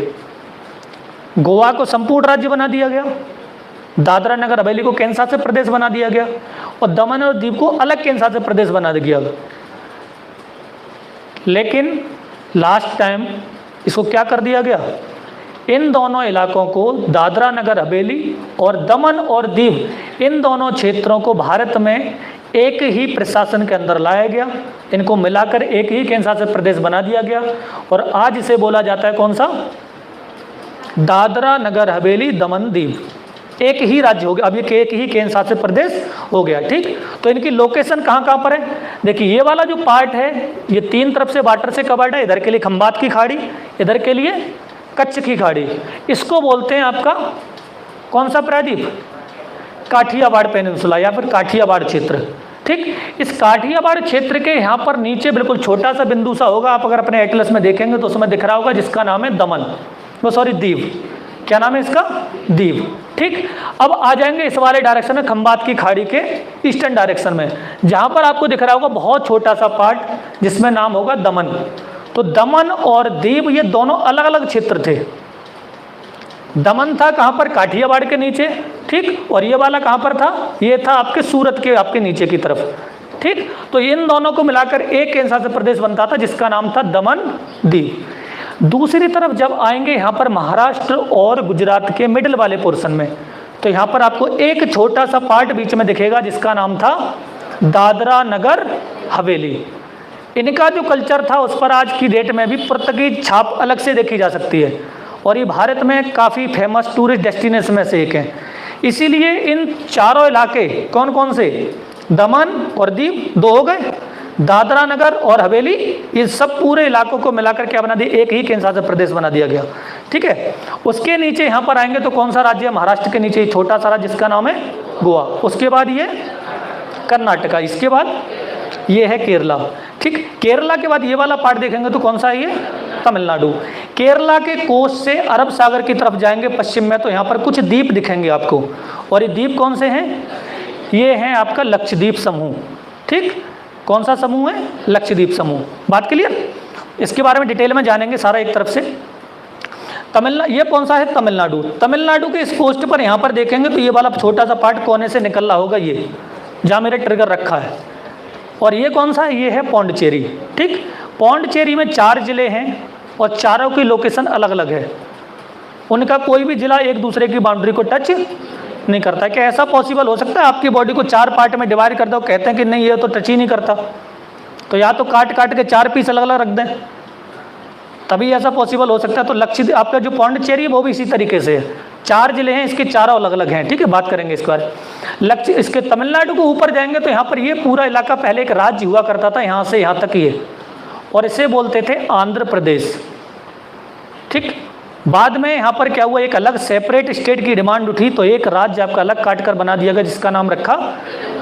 गोवा को संपूर्ण राज्य बना दिया गया, दादरा नगर हवेली को केंद्र शासित प्रदेश बना दिया गया, और दमन और दीव को अलग केंद्र शासित प्रदेश बना दिया गया। लेकिन लास्ट टाइम इसको क्या कर दिया गया? इन दोनों इलाकों को, दादरा नगर हवेली और दमन और दीव, इन दोनों क्षेत्रों को भारत में एक ही प्रशासन के अंदर लाया गया। इनको मिलाकर एक ही केंद्र शासित प्रदेश बना दिया गया, और आज इसे बोला जाता है कौन सा? दादरा नगर हवेली दमन दीव। एक ही राज्य हो गया, अब ये एक ही केंद्र शासित प्रदेश हो गया। ठीक, तो इनकी लोकेशन कहाँ कहाँ पर है? देखिए ये वाला जो पार्ट है ये 3 तरफ से वाटर से कवर्ड है। इधर के लिए खंबात की खाड़ी, इधर के लिए कच्छ की खाड़ी। इसको बोलते हैं आपका कौन सा प्रायद्वीप? काठियावाड़ पेनिनसुला या फिर काठियावाड़ क्षेत्र। ठीक, इस काठियावाड़ क्षेत्र के यहाँ पर नीचे बिल्कुल छोटा सा बिंदु सा होगा, आप अगर अपने एटलस में देखेंगे तो उसमें दिख रहा होगा, जिसका नाम है दमन, वो सॉरी दीव। क्या नाम है इसका? दीव। ठीक, अब आ जाएंगे इस वाले डायरेक्शन में, खंबात की खाड़ी के ईस्टर्न डायरेक्शन में, जहाँ पर आपको दिख रहा होगा बहुत छोटा सा पार्ट जिसमें नाम होगा दमन। तो दमन और दीव ये दोनों अलग अलग क्षेत्र थे। दमन था कहाँ पर? काठियावाड़ के नीचे। ठीक, और ये वाला कहाँ पर था? ये था आपके सूरत के आपके नीचे की तरफ। ठीक, तो इन दोनों को मिलाकर एक केंद्र शासित प्रदेश बनता था जिसका नाम था दमन दीव। दूसरी तरफ जब आएंगे यहाँ पर महाराष्ट्र और गुजरात के मिडिल वाले पोर्शन में, तो यहाँ पर आपको एक छोटा सा पार्ट बीच में दिखेगा जिसका नाम था दादरा नगर हवेली। इनका जो कल्चर था उस पर आज की डेट में भी पुर्तगीज छाप अलग से देखी जा सकती है, और ये भारत में काफ़ी फेमस टूरिस्ट डेस्टिनेशन में से एक है। इसीलिए इन चारों इलाके कौन कौन से? दमन और दीव 2 हो गए, दादरा नगर और हवेली, ये सब पूरे इलाकों को मिलाकर क्या बना दिया? एक ही केंद्र शासित प्रदेश बना दिया गया। ठीक है, उसके नीचे यहाँ पर आएंगे तो कौन सा राज्य है? महाराष्ट्र के नीचे छोटा सा राज्य जिसका नाम है गोवा। उसके बाद ये कर्नाटका, इसके बाद ये है केरला। ठीक, केरला के बाद ये वाला पार्ट देखेंगे तो कौन सा है? ये तमिलनाडु। केरला के कोस्ट से अरब सागर की तरफ जाएंगे पश्चिम में, तो यहाँ पर कुछ द्वीप दिखेंगे आपको, और ये द्वीप कौन से हैं? ये हैं आपका लक्षद्वीप समूह। ठीक, कौन सा समूह है? लक्षद्वीप समूह। बात क्लियर? इसके बारे में डिटेल में जानेंगे सारा एक तरफ से। तमिलनाडु, ये कौन सा है? तमिलनाडु। तमिलनाडु के इस कोस्ट पर यहाँ पर देखेंगे तो ये वाला छोटा सा पार्ट कोने से निकल रहा होगा, ये जहाँ मेरे ट्रिगर रखा है। और ये कौन सा है? ये है पौंडचेरी। ठीक, पौंडचेरी में 4 जिले हैं और चारों की लोकेशन अलग अलग है। उनका कोई भी जिला एक दूसरे की बाउंड्री को टच नहीं करता है। क्या ऐसा पॉसिबल हो सकता है आपकी बॉडी को 4 पार्ट में डिवाइड कर दो? कहते हैं कि नहीं, ये तो टच ही नहीं करता, तो या तो काट काट के 4 पीस अलग अलग रख दें, तभी ऐसा पॉसिबल हो सकता है। तो लक्षद्वीप आपका जो पौंडचेरी है वो भी इसी तरीके से है। 4 जिले हैं, इसके चारों अलग अलग हैं। ठीक है, बात करेंगे इसके बारे में। इसके तमिलनाडु को ऊपर जाएंगे तो यहाँ पर ये पूरा इलाका पहले एक राज्य हुआ करता था, यहाँ से यहाँ तक ये, और इसे बोलते थे आंध्र प्रदेश। ठीक, बाद में यहाँ पर क्या हुआ, एक अलग सेपरेट स्टेट की डिमांड उठी, तो एक राज्य आपका अलग काट कर बना दिया गया, जिसका नाम रखा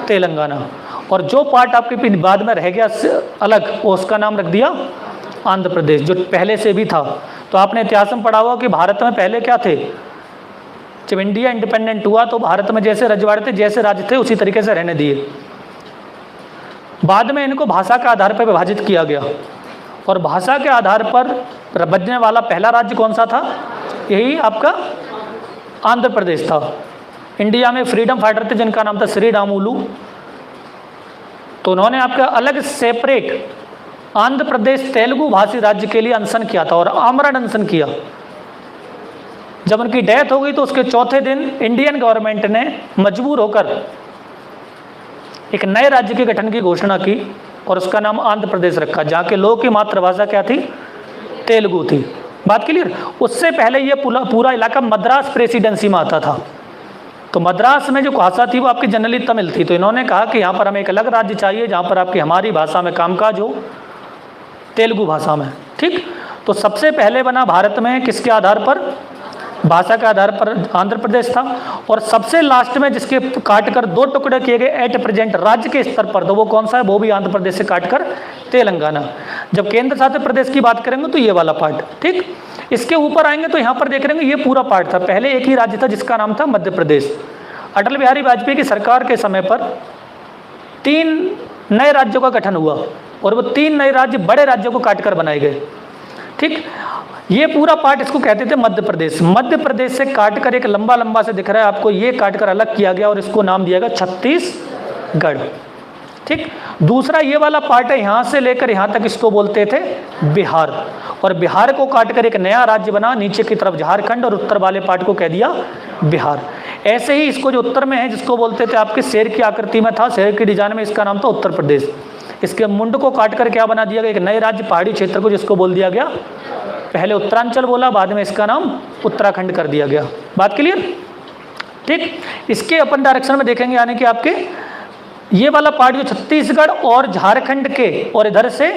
तेलंगाना। और जो पार्ट आपके बाद में रह गया अलग, उसका नाम रख दिया आंध्र प्रदेश, जो पहले से भी था। तो आपने इतिहास में पढ़ा हुआ कि भारत में पहले क्या थे? जब इंडिया इंडिपेंडेंट हुआ तो भारत में जैसे रजवाड़े थे, जैसे राज्य थे, उसी तरीके से रहने दिए। बाद में इनको भाषा के आधार पर विभाजित किया गया, और भाषा के आधार पर बचने वाला पहला राज्य कौन सा था? यही आपका आंध्र प्रदेश था। इंडिया में फ्रीडम फाइटर थे जिनका नाम था श्री रामुलू, तो उन्होंने आपका अलग सेपरेट आंध्र प्रदेश तेलुगु भाषी राज्य के लिए अनशन किया था, और आमरण अनशन किया। जब उनकी डेथ हो गई तो उसके चौथे दिन इंडियन गवर्नमेंट ने मजबूर होकर एक नए राज्य के गठन की घोषणा की, और उसका नाम आंध्र प्रदेश रखा, जहाँ के लोगों की मातृभाषा क्या थी? तेलुगु थी। बात क्लियर? उससे पहले ये पूरा इलाका मद्रास प्रेसिडेंसी में आता था, तो मद्रास में जो भाषा थी वो आपकी जनरली तमिल थी। तो इन्होंने कहा कि यहाँ पर हमें एक अलग राज्य चाहिए जहाँ पर आपकी हमारी भाषा में कामकाज हो, तेलुगु भाषा में। ठीक, तो सबसे पहले बना भारत में किसके आधार पर? भाषा के आधार पर आंध्र प्रदेश था। और सबसे लास्ट में जिसके काटकर 2 टुकड़े किए गए एट प्रेजेंट राज्य के स्तर पर, तो वो कौन सा है? वो भी आंध्र प्रदेश से काटकर तेलंगाना। जब केंद्र शासित प्रदेश की बात करेंगे तो ये वाला पार्ट। ठीक, इसके ऊपर आएंगे तो यहाँ पर देख रहे हैं ये पूरा पार्ट था। पहले एक ही राज्य था जिसका नाम था मध्य प्रदेश। अटल बिहारी वाजपेयी की सरकार के समय पर 3 नए राज्यों का गठन हुआ, और वो 3 नए राज्य बड़े राज्यों को काटकर बनाए गए। ठीक, ये पूरा पार्ट इसको कहते थे मध्य प्रदेश। मध्य प्रदेश से काटकर एक लंबा लंबा से दिख रहा है आपको, ये काटकर अलग किया गया और इसको नाम दिया गया छत्तीसगढ़। ठीक, दूसरा ये वाला पार्ट है, यहाँ से लेकर यहाँ तक इसको बोलते थे बिहार, और बिहार को काटकर एक नया राज्य बना, नीचे की तरफ झारखंड, और उत्तर वाले पार्ट को कह दिया बिहार। ऐसे ही इसको जो उत्तर में है, जिसको बोलते थे आपके शेर की आकृति में था, शेर की डिजाइन में, इसका नाम था उत्तर प्रदेश। इसके मुंड को काटकर क्या बना दिया गया? एक नए राज्य पहाड़ी क्षेत्र को, जिसको बोल दिया गया, पहले उत्तरांचल बोला, बाद में इसका नाम उत्तराखंड कर दिया गया। बात क्लियर? ठीक, इसके अपन डायरेक्शन में देखेंगे, यानी कि आपके ये वाला पार्ट जो छत्तीसगढ़ और झारखंड के, और इधर से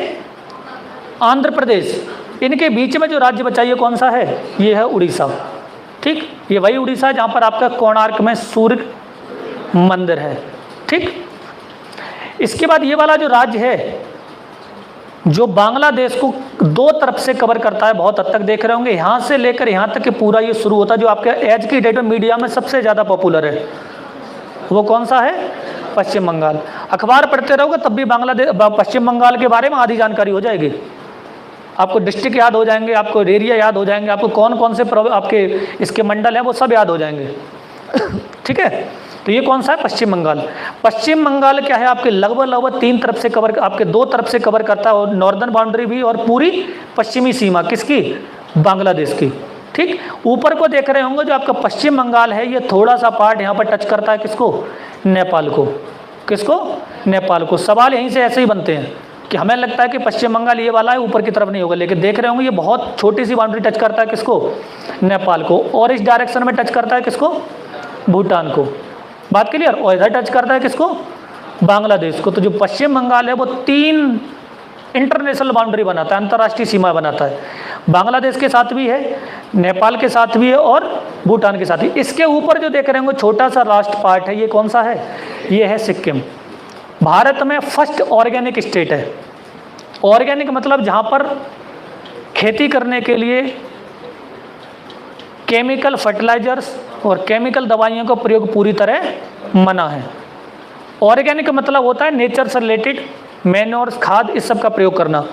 आंध्र प्रदेश, इनके बीच में जो राज्य बचा ये कौन सा है? ये है उड़ीसा। ठीक, ये वही उड़ीसा है जहाँ पर आपका कोणार्क में सूर्य मंदिर है। ठीक, इसके बाद ये वाला जो राज्य है जो बांग्लादेश को 2 तरफ से कवर करता है, बहुत हद तक देख रहे होंगे, यहाँ से लेकर यहाँ तक के पूरा ये शुरू होता है, जो आपके आज की डेट में मीडिया में सबसे ज़्यादा पॉपुलर है, वो कौन सा है? पश्चिम बंगाल। अखबार पढ़ते रहोगे तब भी बांग्लादेश, पश्चिम बंगाल के बारे में आधी जानकारी हो जाएगी। आपको डिस्ट्रिक्ट याद हो जाएंगे, आपको एरिया याद हो जाएंगे, आपको कौन कौन से आपके इसके मंडल हैं वो सब याद हो जाएंगे। ठीक है, तो ये कौन सा है? पश्चिम बंगाल। पश्चिम बंगाल क्या है? आपके लगभग 3 तरफ से कवर, आपके 2 तरफ से कवर करता है, और नॉर्दर्न बाउंड्री भी, और पूरी पश्चिमी सीमा किसकी? बांग्लादेश की। ठीक, ऊपर को देख रहे होंगे जो आपका पश्चिम बंगाल है, ये थोड़ा सा पार्ट यहाँ पर टच करता है किसको? नेपाल को। किसको? नेपाल को। सवाल यहीं से ऐसे ही बनते हैं कि हमें लगता है कि पश्चिम बंगाल ये वाला है, ऊपर की तरफ नहीं होगा, लेकिन देख रहे होंगे ये बहुत छोटी सी बाउंड्री टच करता है किसको? नेपाल को। और इस डायरेक्शन में टच करता है किसको? भूटान को। बात क्लियर? और इधर टच करता है किसको? बांग्लादेश को। तो जो पश्चिम बंगाल है वो 3 इंटरनेशनल बाउंड्री बनाता है, अंतर्राष्ट्रीय सीमा बनाता है। बांग्लादेश के साथ भी है, नेपाल के साथ भी है, और भूटान के साथ भी। इसके ऊपर जो देख रहे होंगे छोटा सा लास्ट पार्ट है, ये कौन सा है? ये है सिक्किम। भारत में फर्स्ट ऑर्गेनिक स्टेट है। ऑर्गेनिक मतलब जहाँ पर खेती करने के लिए केमिकल फर्टिलाइजर्स और केमिकल दवाइयों का प्रयोग पूरी तरह मना है। ऑर्गेनिक मतलब होता है नेचर से रिलेटेड, मैन्योर्स, खाद, इस सब का प्रयोग करना।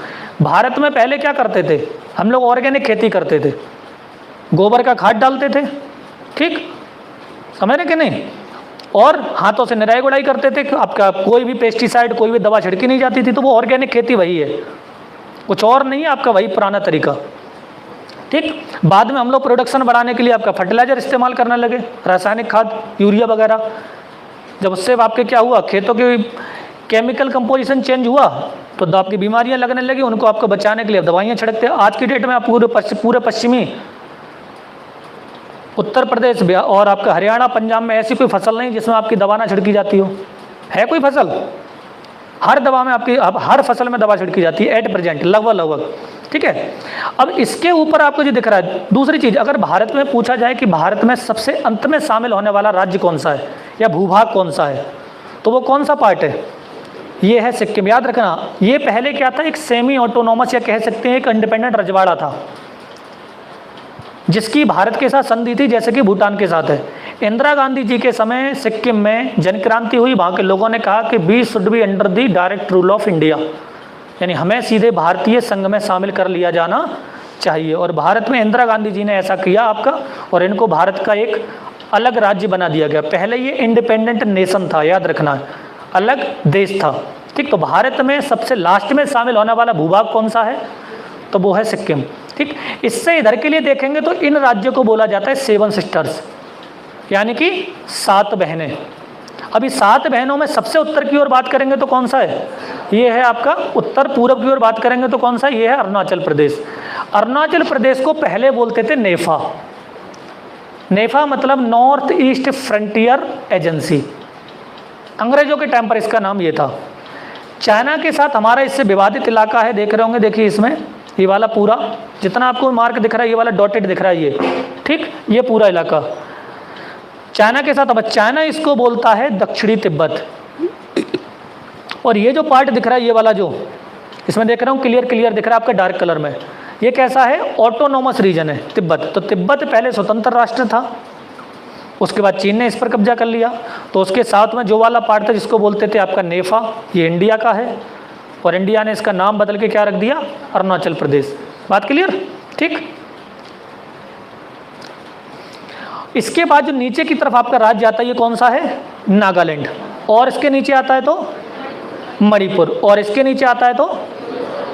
भारत में पहले क्या करते थे, हम लोग ऑर्गेनिक खेती करते थे, गोबर का खाद डालते थे, ठीक, समझ रहे कि नहीं, और हाथों से निराई गुड़ाई करते थे। आपका कोई भी पेस्टिसाइड, कोई भी दवा छिड़की नहीं जाती थी, तो वो ऑर्गेनिक खेती वही है, कुछ और नहीं है, आपका वही पुराना तरीका, ठीक। बाद में हम लोग प्रोडक्शन बढ़ाने के लिए आपका फर्टिलाइजर इस्तेमाल करने लगे, रासायनिक खाद, यूरिया वगैरह। जब उससे आपके क्या हुआ, खेतों की केमिकल कंपोजिशन चेंज हुआ तो आपकी बीमारियां लगने लगी, उनको आपको बचाने के लिए दवाइयां छिड़कते हैं। आज की डेट में आप पूरे पश्चिमी उत्तर प्रदेश और आपका हरियाणा, पंजाब में ऐसी कोई फसल नहीं जिसमें आपकी दवा ना छिड़की जाती हो। है कोई फसल? हर दवा में आपकी, अब हर फसल में दवा छिड़की जाती है एट प्रेजेंट, लगभग, ठीक है। अब इसके ऊपर आपको जो दिख रहा है, दूसरी चीज़, अगर भारत में पूछा जाए कि भारत में सबसे अंत में शामिल होने वाला राज्य कौन सा है या भूभाग कौन सा है, तो वो कौन सा पार्ट है? ये है सिक्किम। याद रखना, ये पहले क्या था, एक सेमी ऑटोनॉमस या कह सकते हैं एक इंडिपेंडेंट रजवाड़ा था, जिसकी भारत के साथ संधि थी, जैसे कि भूटान के साथ है। इंदिरा गांधी जी के समय सिक्किम में जनक्रांति हुई, वहाँ के लोगों ने कहा कि we should be under the direct rule of India, यानी हमें सीधे भारतीय संघ में शामिल कर लिया जाना चाहिए। और भारत में इंदिरा गांधी जी ने ऐसा किया आपका, और इनको भारत का एक अलग राज्य बना दिया गया। पहले ये इंडिपेंडेंट नेशन था, याद रखना, अलग देश था, ठीक। तो भारत में सबसे लास्ट में शामिल होने वाला भूभाग कौन सा है, तो वो है सिक्किम, ठीक। इससे इधर के लिए देखेंगे तो इन राज्यों को बोला जाता है सेवन सिस्टर्स, यानी कि 7 बहनें। अभी 7 बहनों में सबसे उत्तर की ओर बात करेंगे तो कौन सा है, ये है आपका उत्तर पूर्व की ओर बात करेंगे तो कौन सा, ये है अरुणाचल प्रदेश। अरुणाचल प्रदेश को पहले बोलते थे नेफा। नेफा मतलब नॉर्थ ईस्ट फ्रंटियर एजेंसी, अंग्रेजों के टाइम पर इसका नाम ये था। चाइना के साथ हमारा इससे विवादित इलाका है, देख रहे होंगे, देखिए इसमें ये वाला पूरा जितना आपको मार्क दिख रहा है, ये वाला डॉटेड दिख रहा है ये, ठीक, ये पूरा इलाका चाइना के साथ। अब चाइना इसको बोलता है दक्षिणी तिब्बत, और ये जो पार्ट दिख रहा है, ये वाला जो इसमें देख रहा हूँ क्लियर दिख रहा है आपका डार्क कलर में, ये कैसा है, ऑटोनोमस रीजन है तिब्बत। तो तिब्बत पहले स्वतंत्र राष्ट्र था, उसके बाद चीन ने इस पर कब्जा कर लिया। तो उसके साथ में जो वाला पार्ट था जिसको बोलते थे आपका नेफा, ये इंडिया का है, और इंडिया ने इसका नाम बदल के क्या रख दिया, अरुणाचल प्रदेश। बात क्लियर, ठीक। इसके बाद जो नीचे की तरफ आपका राज्य आता है, ये कौन सा है, नागालैंड, और इसके नीचे आता है तो मणिपुर, और इसके नीचे आता है तो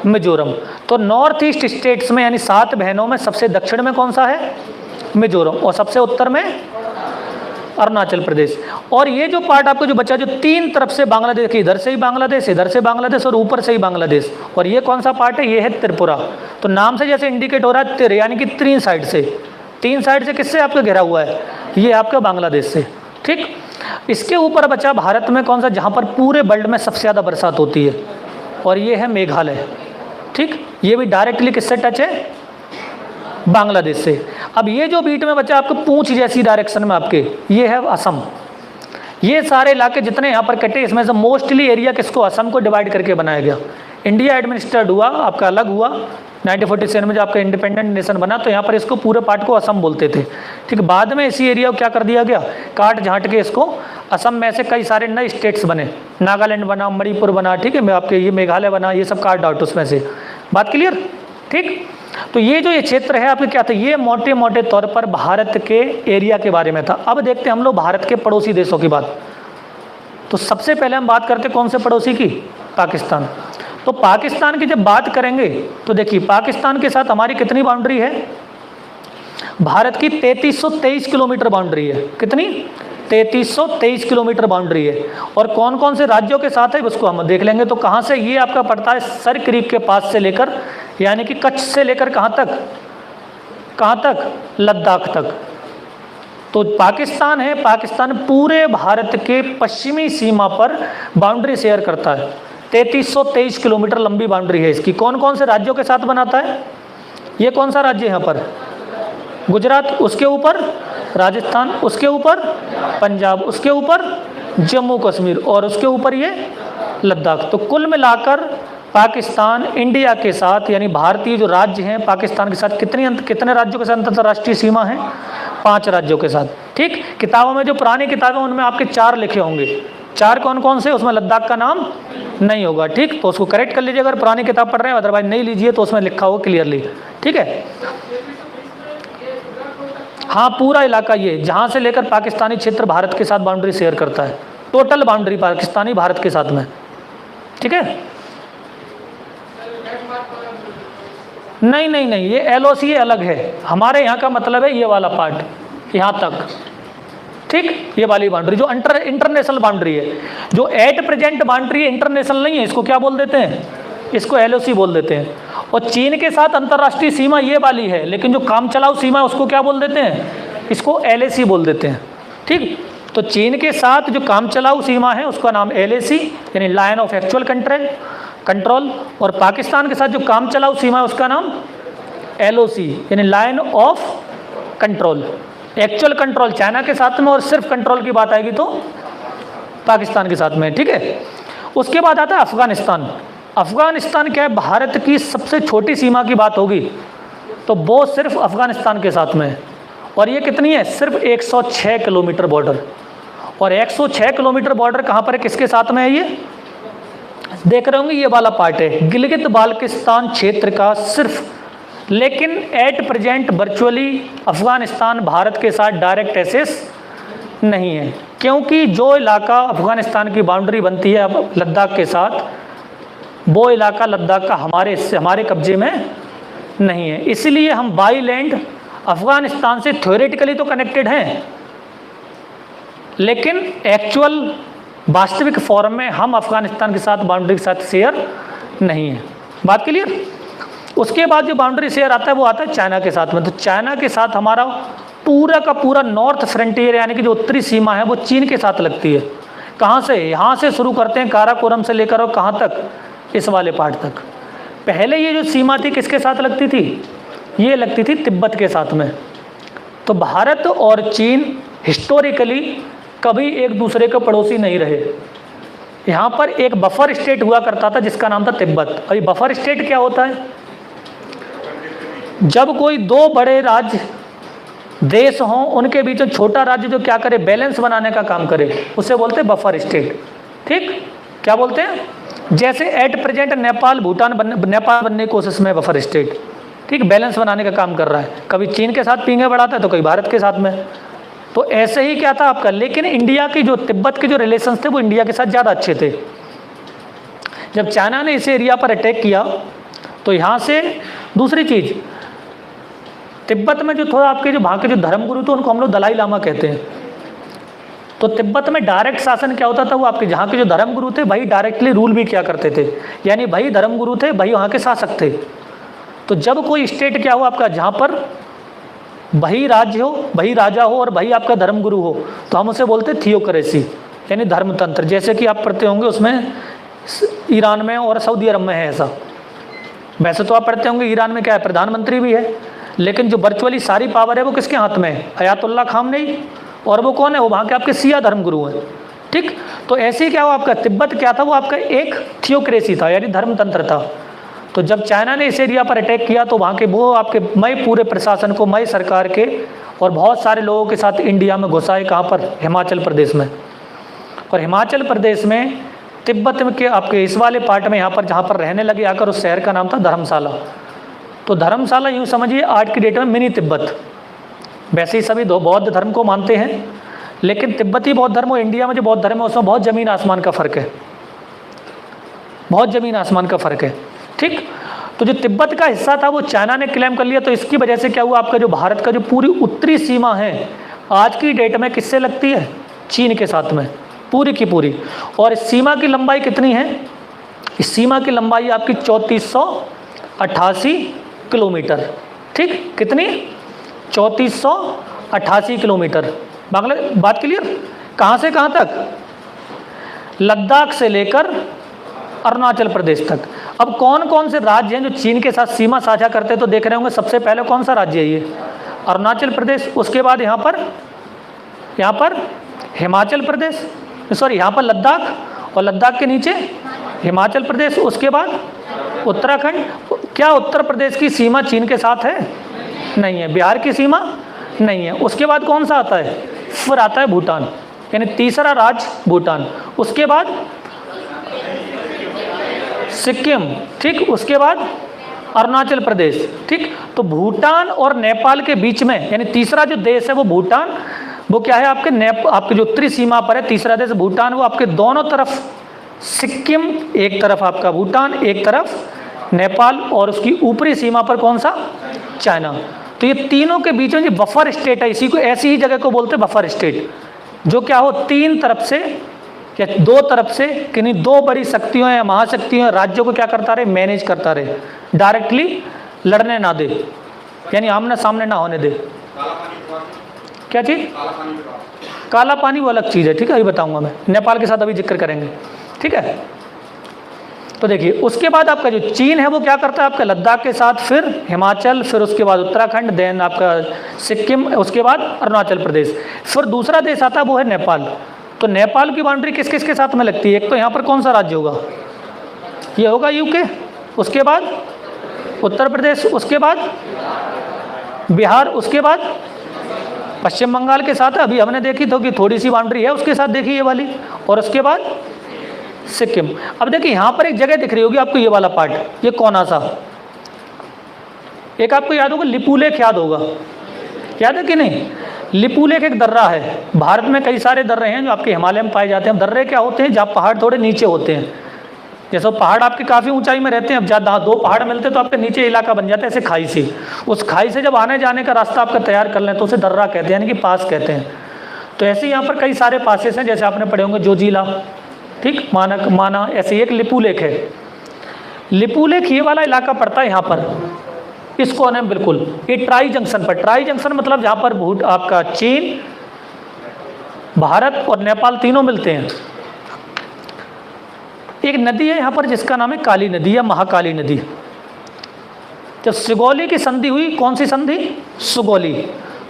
मिजोरम। तो नॉर्थ ईस्ट स्टेट्स में यानी 7 बहनों में सबसे दक्षिण में कौन सा है, मिजोरम, और सबसे उत्तर में अरुणाचल प्रदेश। और ये जो पार्ट आपको जो बचा, जो 3 तरफ से बांग्लादेश, इधर से ही बांग्लादेश, इधर से बांग्लादेश और ऊपर से ही बांग्लादेश, और ये कौन सा पार्ट है, ये है त्रिपुरा। तो नाम से जैसे इंडिकेट हो रहा है तिर, यानी कि 3 साइड से, 3 साइड से किससे आपका घिरा हुआ है, ये आपका बांग्लादेश से, ठीक। इसके ऊपर बचा भारत में कौन सा, जहाँ पर पूरे वर्ल्ड में सबसे ज़्यादा बरसात होती है, और ये है मेघालय, ठीक। ये भी डायरेक्टली किससे टच है, बांग्लादेश से। अब ये जो बीच में बचा आपको पूंछ जैसी डायरेक्शन में आपके, ये है असम। ये सारे इलाके जितने यहाँ पर कटे, इसमें से मोस्टली एरिया किसको, असम को डिवाइड करके बनाया गया। इंडिया एडमिनिस्ट्रेड हुआ, आपका अलग हुआ 1947 में, जब आपका इंडिपेंडेंट नेशन बना, तो यहाँ पर इसको पूरे पार्ट को असम बोलते थे, ठीक। बाद में इसी एरिया को क्या कर दिया गया, काट झाँट के इसको असम में से कई सारे नए स्टेट्स बने, नागालैंड बना, मणिपुर बना, ठीक है, आपके ये मेघालय बना, ये सब काट डाउट उसमें से। बात क्लियर, ठीक। तो ये जो ये क्षेत्र है आपके क्या था, ये मोटे मोटे तौर पर भारत के एरिया के बारे में था। अब देखते हैं हम लोग भारत के पड़ोसी देशों की बात। तो सबसे पहले हम बात करते कौन से पड़ोसी की, पाकिस्तान। तो पाकिस्तान की जब बात करेंगे तो देखिए पाकिस्तान के साथ हमारी कितनी बाउंड्री है, भारत की 3323 किलोमीटर बाउंड्री है। कितनी, 3323 किलोमीटर बाउंड्री है। और कौन कौन से राज्यों के साथ है उसको हम देख लेंगे। तो कहाँ से ये आपका पड़ता है, सर क्रीक के पास से लेकर, यानी कि कच्छ से लेकर कहाँ तक, लद्दाख तक। तो पाकिस्तान है, पाकिस्तान पूरे भारत के पश्चिमी सीमा पर बाउंड्री शेयर करता है। 3323 किलोमीटर लंबी बाउंड्री है इसकी। कौन कौन से राज्यों के साथ बनाता है, ये कौन सा राज्य है यहाँ पर, गुजरात, उसके ऊपर राजस्थान, उसके ऊपर पंजाब, उसके ऊपर जम्मू कश्मीर, और उसके ऊपर ये लद्दाख। तो कुल मिलाकर पाकिस्तान इंडिया के साथ, यानी भारतीय जो राज्य हैं पाकिस्तान के साथ कितने राज्यों के साथ अंतर्राष्ट्रीय सीमा है? 5 राज्यों के साथ। ठीक, किताबों में जो पुरानी किताबें उनमें आपके 4 लिखे होंगे। 4 कौन कौन से? उसमें लद्दाख का नाम नहीं होगा। ठीक, तो उसको करेक्ट कर लीजिए अगर पुरानी किताब पढ़ रहे हैं, अदरवाइज नहीं लीजिए तो उसमें लिखा होगा क्लियरली। ठीक है, हाँ पूरा इलाका ये जहाँ से लेकर पाकिस्तानी क्षेत्र भारत के साथ बाउंड्री शेयर करता है, टोटल बाउंड्री पाकिस्तानी भारत के साथ में। ठीक है, नहीं नहीं नहीं, ये LOC अलग है। हमारे यहाँ का मतलब है ये वाला पार्ट यहाँ तक। ठीक, ये वाली बाउंड्री जो इंटरनेशनल बाउंड्री है, जो एट प्रेजेंट बाउंड्री है, इंटरनेशनल नहीं है, इसको क्या बोल देते हैं? इसको LOC बोल देते हैं। और चीन के साथ अंतर्राष्ट्रीय सीमा ये वाली है, लेकिन जो काम चलाऊ सीमा है उसको क्या बोल देते हैं? इसको LAC बोल देते हैं। ठीक, तो चीन के साथ जो काम चलाऊ सीमा है उसका नाम LAC यानी लाइन ऑफ एक्चुअल कंट्रोल, और पाकिस्तान के साथ जो काम चलाऊ सीमा है उसका नाम LOC यानी line of control. Actual control China के साथ में, और सिर्फ कंट्रोल की बात आएगी तो पाकिस्तान के साथ में। ठीक है, उसके बाद आता है अफगानिस्तान। अफगानिस्तान क्या है? भारत की सबसे छोटी सीमा की बात होगी तो वो सिर्फ अफगानिस्तान के साथ में है, और ये कितनी है? सिर्फ 106 किलोमीटर बॉर्डर। और 106 किलोमीटर बॉर्डर कहाँ पर है, किसके साथ में है? ये देख रहे होंगे, ये वाला पार्ट है गिलगित बाल्टिस्तान क्षेत्र का सिर्फ। लेकिन at present virtually Afghanistan Bharat के साथ डायरेक्ट एक्सेस नहीं है, क्योंकि जो इलाका अफगानिस्तान की बाउंड्री बनती है अब लद्दाख के साथ, वो इलाका लद्दाख का हमारे कब्जे में नहीं है। इसलिए हम बाई लैंड अफगानिस्तान से थ्योरेटिकली तो कनेक्टेड हैं, लेकिन एक्चुअल वास्तविक फॉर्म में हम अफगानिस्तान के साथ बाउंड्री के साथ शेयर नहीं है। बात क्लियर? उसके बाद जो बाउंड्री शेयर आता है वो आता है चाइना के साथ में। तो चाइना के साथ हमारा पूरा का पूरा नॉर्थ फ्रंटियर यानी कि जो उत्तरी सीमा है वो चीन के साथ लगती है। कहाँ से? यहाँ से शुरू करते हैं काराकोरम से लेकर और कहाँ तक? इस वाले पार्ट तक। पहले ये जो सीमा थी किसके साथ लगती थी? ये लगती थी तिब्बत के साथ में। तो भारत और चीन हिस्टोरिकली कभी एक दूसरे के पड़ोसी नहीं रहे। यहाँ पर एक बफर स्टेट हुआ करता था जिसका नाम था तिब्बत। और ये बफर स्टेट क्या होता है? जब कोई 2 बड़े राज्य देश हों, उनके बीच में छोटा राज्य जो क्या करे, बैलेंस बनाने का काम करे, उसे बोलते हैं बफर स्टेट। ठीक, क्या बोलते हैं? जैसे एट प्रेजेंट नेपाल नेपाल बनने की कोशिश में बफर स्टेट। ठीक, बैलेंस बनाने का काम कर रहा है, कभी चीन के साथ पींगे बढ़ाता है तो कभी भारत के साथ में। तो ऐसे ही क्या था आपका। लेकिन इंडिया की जो तिब्बत के जो रिलेशंस थे वो इंडिया के साथ ज़्यादा अच्छे थे। जब चाइना ने इस एरिया पर अटैक किया तो यहाँ से दूसरी चीज़, तिब्बत में जो थोड़ा आपके जो वहाँ के जो धर्मगुरु थे उनको हम लोग दलाई लामा कहते हैं। तो तिब्बत में डायरेक्ट शासन क्या होता था, वो आपके जहाँ के जो धर्मगुरु थे भाई डायरेक्टली रूल भी किया करते थे, यानी भाई धर्मगुरु थे भाई वहाँ के शासक थे। तो जब कोई स्टेट क्या हो आपका, जहाँ पर वही राज्य हो, वही राजा हो और वही आपका धर्मगुरु हो, तो हम उसे बोलते थियोक्रेसी यानी धर्मतंत्र। जैसे कि आप पढ़ते होंगे उसमें ईरान में और सऊदी अरब में है ऐसा। वैसे तो आप पढ़ते होंगे ईरान में क्या है, प्रधानमंत्री भी है, लेकिन जो वर्चुअली सारी पावर है वो किसके हाथ में है? Ayatollah Khamenei. और वो कौन है? वो वहाँ के आपके शिया धर्मगुरु हैं। ठीक, तो ऐसे ही क्या हुआ आपका, तिब्बत क्या था, वो आपका एक थियोक्रेसी था यानी धर्मतंत्र था। तो जब चाइना ने इस एरिया पर अटैक किया तो वहाँ के वो आपके मई पूरे प्रशासन को, मई सरकार के और बहुत सारे लोगों के साथ इंडिया में घुसाए। कहाँ पर? हिमाचल प्रदेश में। और हिमाचल प्रदेश में तिब्बत में के आपके इस वाले पार्ट में यहाँ पर जहाँ पर रहने लगे आकर, उस शहर का नाम था धर्मशाला। तो धर्मशाला यूँ समझिए आज की डेट में मिनी तिब्बत। वैसे ही सभी बौद्ध धर्म को मानते हैं, लेकिन तिब्बती बौद्ध धर्म और इंडिया में जो बौद्ध धर्म है उसमें बहुत ज़मीन आसमान का फ़र्क है, बहुत ज़मीन आसमान का फ़र्क है। ठीक, तो जो तिब्बत का हिस्सा था वो चाइना ने क्लेम कर लिया। तो इसकी वजह से क्या हुआ आपका, जो भारत का जो पूरी उत्तरी सीमा है आज की डेट में किससे लगती है? चीन के साथ में पूरी की पूरी। और इस सीमा की लंबाई कितनी है? इस सीमा की लंबाई आपकी 3488 किलोमीटर। ठीक, कितनी? 3488 किलोमीटर। बात क्लियर? कहाँ से कहाँ तक? लद्दाख से लेकर अरुणाचल प्रदेश तक। अब कौन कौन से राज्य हैं जो चीन के साथ सीमा साझा करते हैं? तो देख रहे होंगे सबसे पहले कौन सा राज्य है? ये अरुणाचल प्रदेश। उसके बाद यहाँ पर हिमाचल प्रदेश, सॉरी यहाँ पर लद्दाख, और लद्दाख के नीचे हिमाचल प्रदेश। उसके बाद उत्तराखंड। क्या उत्तर प्रदेश की सीमा चीन के साथ है? नहीं है। बिहार की सीमा नहीं है। उसके बाद कौन सा आता है? फिर आता है भूटान, यानी तीसरा राज्य भूटान। उसके बाद सिक्किम, ठीक। उसके बाद अरुणाचल प्रदेश, ठीक। तो भूटान और नेपाल के बीच में, यानी तीसरा जो देश है वो भूटान, वो क्या है आपके जो उत्तरी सीमा पर है तीसरा देश भूटान, वो आपके दोनों तरफ सिक्किम, एक तरफ आपका भूटान, एक तरफ नेपाल, और उसकी ऊपरी सीमा पर कौन सा? चाइना। तो ये तीनों के बीच में जो बफर स्टेट है, इसी को, ऐसी ही जगह को बोलते हैं बफर स्टेट, जो क्या हो तीन तरफ से या दो तरफ से किन्हीं दो बड़ी शक्तियों या महाशक्तियों राज्यों को क्या करता रहे? मैनेज करता रहे, डायरेक्टली लड़ने ना दे, यानी आमने सामने ना होने दे। क्या चीज़? काला पानी वो अलग चीज़ है, ठीक है, अभी बताऊंगा मैं, नेपाल के साथ अभी जिक्र करेंगे, ठीक है। तो देखिए उसके बाद आपका जो चीन है वो क्या करता है? आपका लद्दाख के साथ फिर हिमाचल, फिर उसके बाद उत्तराखंड, देन आपका सिक्किम, उसके बाद अरुणाचल प्रदेश, फिर दूसरा देश आता है वो है नेपाल। तो नेपाल की बाउंड्री किस किस के साथ में लगती है? एक तो यहाँ पर कौन सा राज्य होगा? ये होगा यूके, उसके बाद उत्तर प्रदेश, उसके बाद बिहार, उसके बाद पश्चिम बंगाल के साथ अभी हमने देखी तो कि थोड़ी सी बाउंड्री है उसके साथ, देखी ये वाली, और उसके बाद सिक्किम। अब देखिए यहाँ पर एक जगह दिख रही होगी आपको, ये वाला पार्ट, ये कौन सा? एक आपको याद होगा लिपुलेख, याद होगा, याद है कि नहीं? लिपुलेख एक दर्रा है। भारत में कई सारे दर्रे हैं जो आपके हिमालय में पाए जाते हैं। दर्रे क्या होते हैं? जहाँ पहाड़ थोड़े नीचे होते हैं, जैसे पहाड़ आपके काफ़ी ऊंचाई में रहते हैं, अब जहाँ दो पहाड़ मिलते हैं तो आपके नीचे इलाका बन जाता है ऐसे खाई से। उस खाई से जब आने जाने का रास्ता आपका तैयार कर लें तो उसे दर्रा कहते हैं, यानी कि पास कहते हैं। तो ऐसे यहाँ पर कई सारे पासेस हैं, जैसे आपने पढ़े होंगे जोजिला, ठीक, मानक, माना, ऐसे एक लिपुलेख है। लिपुलेख ये वाला इलाका पड़ता है यहाँ पर, इस कोने में बिल्कुल, ये ट्राई जंक्शन पर। ट्राई जंक्शन मतलब जहाँ पर आपका चीन, भारत और नेपाल तीनों मिलते हैं। एक नदी है यहाँ पर जिसका नाम है काली नदी या महाकाली नदी। जब सुगौली की संधि हुई, कौन सी संधि?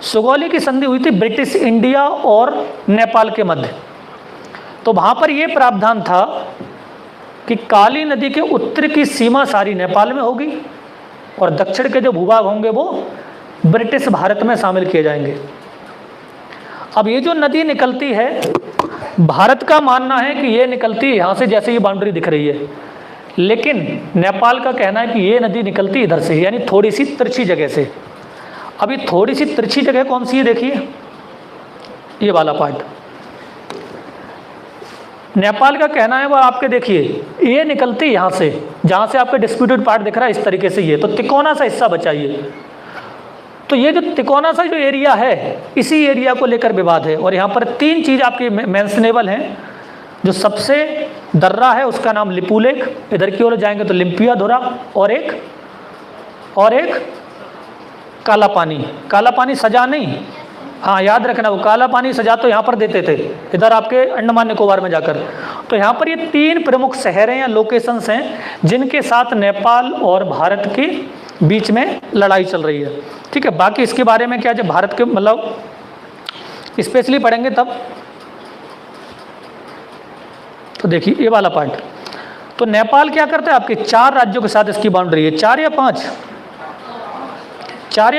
सुगौली की संधि हुई थी ब्रिटिश इंडिया और नेपाल के मध्य। तो वहाँ पर यह प्रावधान था कि काली नदी के उत्तर की सीमा सारी नेपाल में होगी और दक्षिण के जो भूभाग होंगे वो ब्रिटिश भारत में शामिल किए जाएंगे। अब ये जो नदी निकलती है, भारत का मानना है कि ये निकलती है यहाँ से, जैसे ये बाउंड्री दिख रही है, लेकिन नेपाल का कहना है कि ये नदी निकलती इधर से, यानी थोड़ी सी तिरछी जगह से। अभी थोड़ी सी तिरछी जगह कौन सी है? देखिए ये वाला पार्ट, नेपाल का कहना है वो आपके, देखिए ये निकलती यहाँ से, जहाँ से आपका डिस्प्यूटेड पार्ट दिख रहा है इस तरीके से, ये तो तिकोना सा हिस्सा बचाइए। तो ये जो तिकोना सा जो एरिया है, इसी एरिया को लेकर विवाद है। और यहाँ पर तीन चीज़ आपकी मेंशनेबल हैं। जो सबसे दर्रा है उसका नाम लिपुलेख, इधर की ओर जाएंगे तो लिम्पियाधुरा, और एक काला पानी। काला पानी सजा नहीं, हाँ याद रखना, वो काला पानी सजा तो यहाँ पर देते थे, इधर आपके अंडमान निकोबार में जाकर। तो यहाँ पर ये तीन प्रमुख शहरें या लोकेशंस हैं जिनके साथ नेपाल और भारत के बीच में लड़ाई चल रही है, ठीक है। बाकी इसके बारे में क्या, जब भारत के मतलब स्पेशली पढ़ेंगे तब। तो देखिए ये वाला पार्ट, तो नेपाल क्या करता है? आपके चार राज्यों के साथ इसकी बाउंड्री है, चार या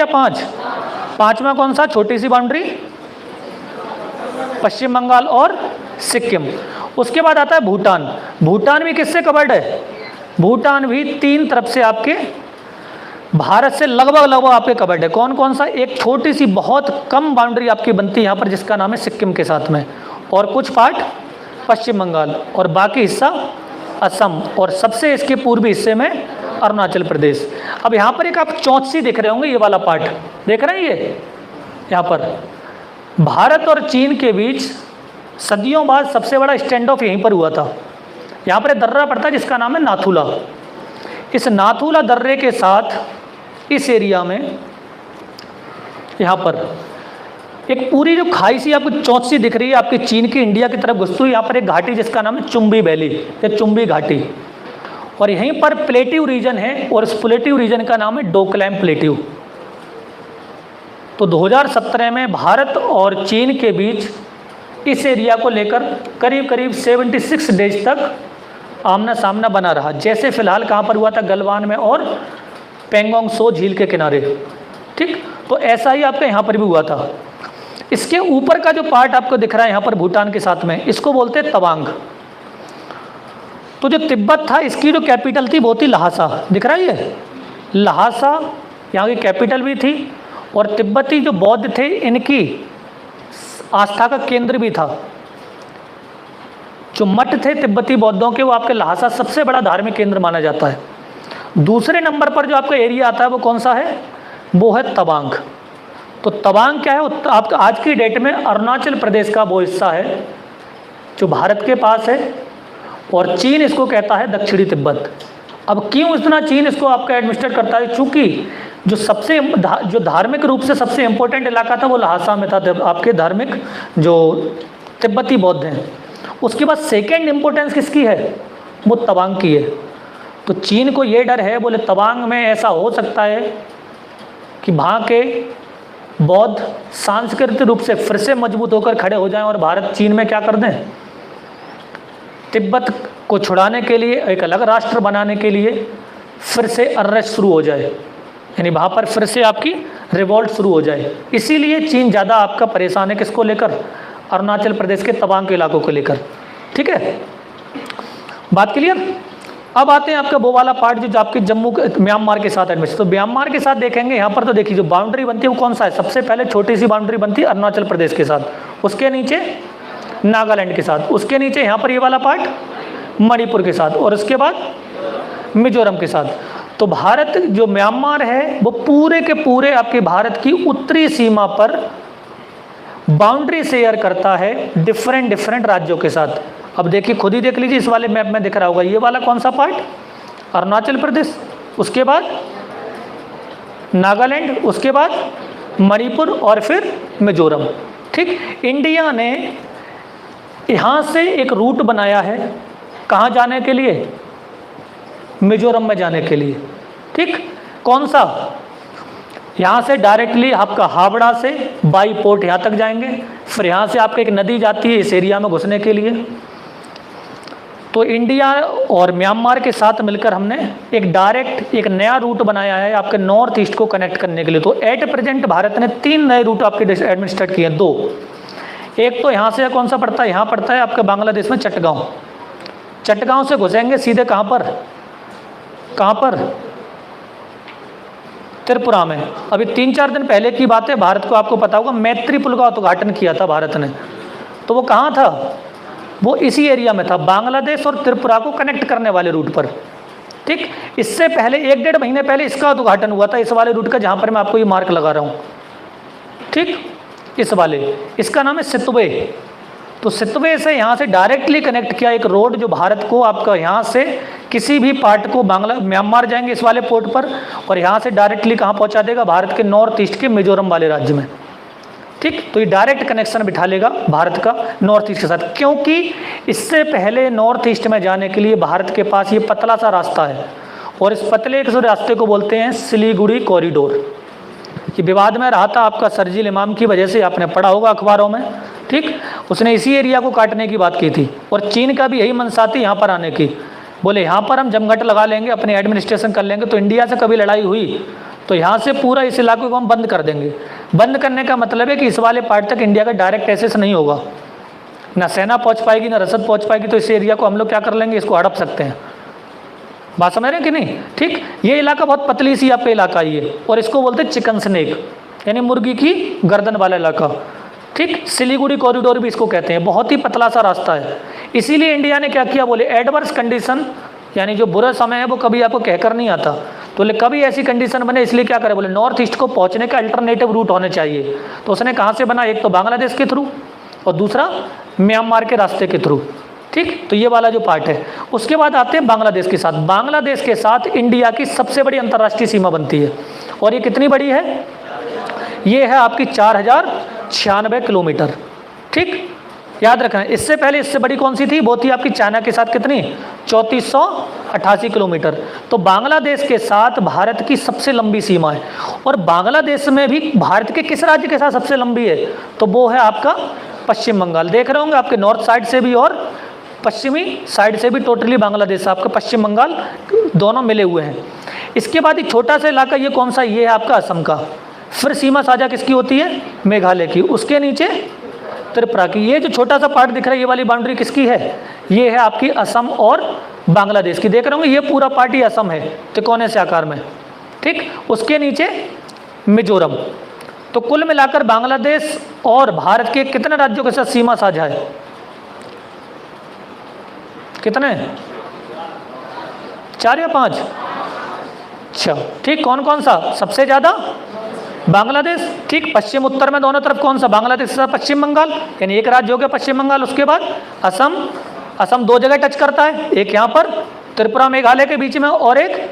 पांच। पांचवा कौन सा? छोटी सी बाउंड्री, पश्चिम बंगाल और सिक्किम। उसके बाद आता है भूटान। भूटान भी किससे कवर्ड है? भूटान भी तीन तरफ से आपके भारत से लगभग आपके कवर्ड है। कौन कौन सा? एक छोटी सी बहुत कम बाउंड्री आपकी बनती है यहाँ पर, जिसका नाम है सिक्किम के साथ में, और कुछ पार्ट पश्चिम बंगाल, और बाकी हिस्सा असम, और सबसे इसके पूर्वी हिस्से में अरुणाचल प्रदेश। अब यहाँ पर एक आप चौंची देख रहे होंगे, ये वाला पार्ट देख रहे हैं, ये यहाँ पर भारत और चीन के बीच सदियों बाद सबसे बड़ा स्टैंड ऑफ यहीं पर हुआ था। यहाँ पर एक दर्रा पड़ता है जिसका नाम है नाथुला। इस नाथुला दर्रे के साथ इस एरिया में यहाँ पर एक पूरी जो खाई सी आपको चौंची दिख रही है, आपकी चीन की इंडिया की तरफ घुसती हुई, यहाँ पर एक घाटी जिसका नाम है चुम्बी वैली या चुम्बी घाटी, और यहीं पर प्लेट्यू रीजन है, और इस प्लेट्यू रीजन का नाम है डोकलैम प्लेट्यू। तो 2017 में भारत और चीन के बीच इस एरिया को लेकर करीब 76 डेज तक आमना सामना बना रहा, जैसे फिलहाल कहाँ पर हुआ था, गलवान में और पेंगोंग सो झील के किनारे। ठीक, तो ऐसा ही आपका यहाँ पर भी हुआ था। इसके ऊपर का जो पार्ट आपको दिख रहा है यहाँ पर भूटान के साथ में, इसको बोलते हैं तवांग। तो जो तिब्बत था इसकी जो कैपिटल थी वो थी लहासा, दिख रहा है ये लहासा, यहाँ की कैपिटल भी थी, और तिब्बती जो बौद्ध थे इनकी आस्था का केंद्र भी था। जो मठ थे तिब्बती बौद्धों के, वो आपके लहासा सबसे बड़ा धार्मिक केंद्र माना जाता है। दूसरे नंबर पर जो आपका एरिया आता है वो कौन सा है, वो है तवांग। तो तवांग क्या है, आप आज की डेट में अरुणाचल प्रदेश का वो हिस्सा है जो भारत के पास है, और चीन इसको कहता है दक्षिणी तिब्बत। अब क्यों इतना चीन इसको आपका एडमिनिस्ट्रेट करता है, चूंकि जो सबसे जो धार्मिक रूप से सबसे इंपॉर्टेंट इलाका था वो लहासा में था, आपके धार्मिक जो तिब्बती बौद्ध हैं। उसके बाद सेकेंड इंपॉर्टेंस किसकी है, वो तवांग की है। तो चीन को ये डर है, बोले तवांग में ऐसा हो सकता है कि वहाँ के बौद्ध सांस्कृतिक रूप से फिर से मजबूत होकर खड़े हो जाएं और भारत चीन में क्या कर दें, तिब्बत को छुड़ाने के लिए, एक अलग राष्ट्र बनाने के लिए फिर से अनरेस्ट शुरू हो जाए, यानी वहाँ पर फिर से आपकी रिवॉल्ट शुरू हो जाए। इसीलिए चीन ज़्यादा आपका परेशान है, किसको लेकर, अरुणाचल प्रदेश के तवांग के इलाकों को लेकर। ठीक है, बात क्लियर। अब आते हैं आपका वो वाला पार्ट जो आपके जम्मू म्यांमार के साथ एडमिशन। तो म्यांमार के साथ देखेंगे यहाँ पर, तो देखिए जो बाउंड्री बनती है वो कौन सा है, सबसे पहले छोटी सी बाउंड्री बनती है अरुणाचल प्रदेश के साथ, उसके नीचे नागालैंड के साथ, उसके नीचे यहाँ पर ये वाला पार्ट मणिपुर के साथ, और उसके बाद मिजोरम के साथ। तो भारत जो म्यांमार है वो पूरे के पूरे आपके भारत की उत्तरी सीमा पर बाउंड्री शेयर करता है डिफरेंट राज्यों के साथ। अब देखिए, खुद ही देख लीजिए, इस वाले मैप में दिख रहा होगा, ये वाला कौन सा पार्ट, अरुणाचल प्रदेश, उसके बाद नागालैंड, उसके बाद मणिपुर और फिर मिजोरम। ठीक, इंडिया ने यहाँ से एक रूट बनाया है, कहाँ जाने के लिए, मिजोरम में जाने के लिए। ठीक, कौन सा, यहाँ से डायरेक्टली आपका हावड़ा से बाई पोर्ट यहाँ तक जाएंगे, फिर यहाँ से आपका एक नदी जाती है इस एरिया में घुसने के लिए। तो इंडिया और म्यांमार के साथ मिलकर हमने एक डायरेक्ट एक नया रूट बनाया है आपके नॉर्थ ईस्ट को कनेक्ट करने के लिए। तो एट प्रेजेंट भारत ने 3 नए रूट आपके एडमिनिस्ट्रेट किए हैं, 2। एक तो यहाँ से कौन सा पड़ता है, यहाँ पड़ता है आपके बांग्लादेश में चटगांव, चटगांव से घुसेंगे सीधे कहाँ पर, त्रिपुरा में। अभी 3-4 दिन पहले की बात है, भारत को आपको पता होगा मैत्री पुल का उद्घाटन किया था भारत ने। तो वो कहाँ था, वो इसी एरिया में था, बांग्लादेश और त्रिपुरा को कनेक्ट करने वाले रूट पर। ठीक, इससे पहले 1-1.5 महीने पहले इसका उद्घाटन हुआ था, इस वाले रूट का, जहाँ पर मैं आपको ये मार्क लगा रहा हूँ। ठीक, इस वाले, इसका नाम है सितवे। तो सितवे से यहाँ से डायरेक्टली कनेक्ट किया एक रोड, जो भारत को आपका यहाँ से किसी भी पार्ट को म्यांमार जाएंगे इस वाले पोर्ट पर, और यहाँ से डायरेक्टली कहाँ पहुँचा देगा, भारत के नॉर्थ ईस्ट के मिजोरम वाले राज्य में। ठीक, तो ये डायरेक्ट कनेक्शन बिठा लेगा भारत का नॉर्थ ईस्ट के साथ, क्योंकि इससे पहले नॉर्थ ईस्ट में जाने के लिए भारत के पास ये पतला सा रास्ता है, और इस पतले के रास्ते को बोलते हैं सिलीगुड़ी कॉरिडोर। ये विवाद में रहा था आपका सरजील इमाम की वजह से, आपने पढ़ा होगा अखबारों में। ठीक, उसने इसी एरिया को काटने की बात की थी, और चीन का भी यही मनसा थी यहाँ पर आने की। बोले यहाँ पर हम जमघट लगा लेंगे, अपने एडमिनिस्ट्रेशन कर लेंगे, तो इंडिया से कभी लड़ाई हुई तो यहाँ से पूरा इस इलाके को हम बंद कर देंगे। बंद करने का मतलब है कि इस वाले पार्ट तक इंडिया का डायरेक्ट एक्सेस नहीं होगा, ना सेना पहुँच पाएगी ना रसद पहुँच पाएगी। तो इस एरिया को हम लोग क्या कर लेंगे, इसको हड़प सकते हैं। बात समझ रहे हैं कि नहीं। ठीक, ये इलाका बहुत पतली सी आपका इलाका ये, और इसको बोलते हैं चिकन स्नेक, यानी मुर्गी की गर्दन वाला इलाका। ठीक, सिलीगुड़ी कॉरिडोर भी इसको कहते हैं, बहुत ही पतला सा रास्ता है। इसीलिए इंडिया ने क्या किया, बोले एडवर्स कंडीशन, यानी जो बुरा समय है वो कभी आपको कहकर नहीं आता, तो बोले कभी ऐसी कंडीशन बने, इसलिए क्या करे, बोले नॉर्थ ईस्ट को पहुंचने का अल्टरनेटिव रूट होने चाहिए। तो उसने कहाँ से बना, एक तो बांग्लादेश के थ्रू और दूसरा म्यांमार के रास्ते के थ्रू। ठीक, तो ये वाला जो पार्ट है। उसके बाद आते हैं बांग्लादेश के साथ। बांग्लादेश के साथ इंडिया की सबसे बड़ी अंतर्राष्ट्रीय सीमा बनती है, और ये कितनी बड़ी है, ये है आपकी 4096 किलोमीटर। ठीक, याद रखना। इससे पहले इससे बड़ी कौन सी थी, वो थी आपकी चाइना के साथ कितनी, 3488 किलोमीटर। तो बांग्लादेश के साथ भारत की सबसे लंबी सीमा है, और बांग्लादेश में भी भारत के किस राज्य के साथ सबसे लंबी है, तो वो है आपका पश्चिम बंगाल। देख रहे होंगे आपके नॉर्थ साइड से भी और पश्चिमी साइड से भी टोटली बांग्लादेश, आपका पश्चिम बंगाल दोनों मिले हुए हैं। इसके बाद एक छोटा सा इलाका ये कौन सा, ये है आपका असम का। फिर सीमा साझा किसकी होती है, मेघालय की, उसके नीचे त्रिपुरा की। ये जो छोटा सा पार्ट दिख रहा है, ये वाली बाउंड्री किसकी है, ये है आपकी असम और बांग्लादेश की। देख रहे होंगे ये पूरा पार्ट ही असम है त्रिकोणीय से आकार में, ठीक। उसके नीचे मिजोरम। तो कुल मिलाकर बांग्लादेश और भारत के कितने राज्यों के साथ सीमा साझा है, कितने, 4 या 5? अच्छा, ठीक। कौन कौन सा, सबसे ज़्यादा बांग्लादेश, ठीक। पश्चिम उत्तर में दोनों तरफ कौन सा, बांग्लादेश के साथ पश्चिम बंगाल, यानी एक राज्य हो गया पश्चिम बंगाल। उसके बाद असम, असम 2 जगह टच करता है, एक यहाँ पर त्रिपुरा मेघालय के बीच में और एक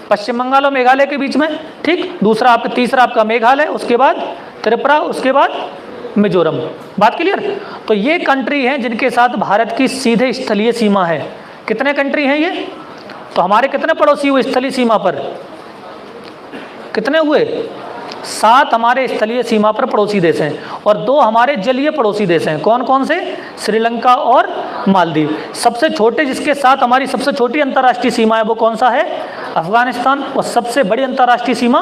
पश्चिम बंगाल और मेघालय के बीच में, ठीक। दूसरा आपका, तीसरा आपका मेघालय, उसके बाद त्रिपुरा, उसके बाद मिजोरम। बात क्लियर? तो ये कंट्री हैं जिनके साथ भारत की सीधे स्थलीय सीमा है। कितने कंट्री हैं ये? तो हमारे कितने पड़ोसी हुए स्थलीय सीमा पर, कितने हुए? 7 हमारे स्थलीय सीमा पर पड़ोसी देश हैं और 2 हमारे जलीय पड़ोसी देश हैं। कौन कौन से? श्रीलंका और मालदीव। सबसे छोटे जिसके साथ हमारी सबसे छोटी अंतर्राष्ट्रीय सीमा है वो कौन सा है? अफगानिस्तान। और सबसे बड़ी अंतर्राष्ट्रीय सीमा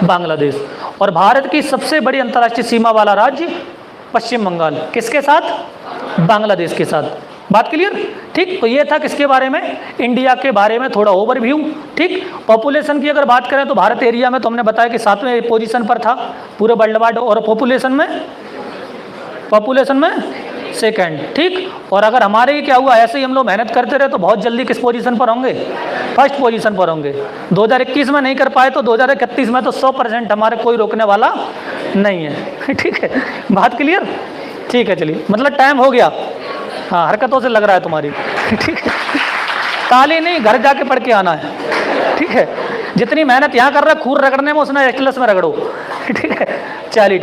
बांग्लादेश। और भारत की सबसे बड़ी अंतर्राष्ट्रीय सीमा वाला राज्य पश्चिम बंगाल, किसके साथ? बांग्लादेश के साथ। बात क्लियर? ठीक। तो ये था किसके बारे में, इंडिया के बारे में थोड़ा ओवरव्यू। ठीक। पॉपुलेशन की अगर बात करें तो भारत एरिया में तो हमने बताया कि 7वें पोजीशन पर था पूरे वर्ल्ड वाइड, और पॉपुलेशन में सेकंड। ठीक। और अगर हमारे ही क्या हुआ, ऐसे ही हम लोग मेहनत करते रहे तो बहुत जल्दी किस पोजीशन पर होंगे? फर्स्ट पोजीशन पर होंगे। 2021 में नहीं कर पाए तो 2031 में तो 100% हमारे कोई रोकने वाला नहीं है। ठीक है, बात क्लियर? ठीक है, चलिए, मतलब टाइम हो गया। हाँ, हरकतों से लग रहा है तुम्हारी। ठीक है, ताली नहीं, घर जाके पढ़ के आना है। ठीक है, जितनी मेहनत यहाँ कर रहा है खूर रगड़ने में, उसने एटलस में रगड़ो। ठीक है, चलिए।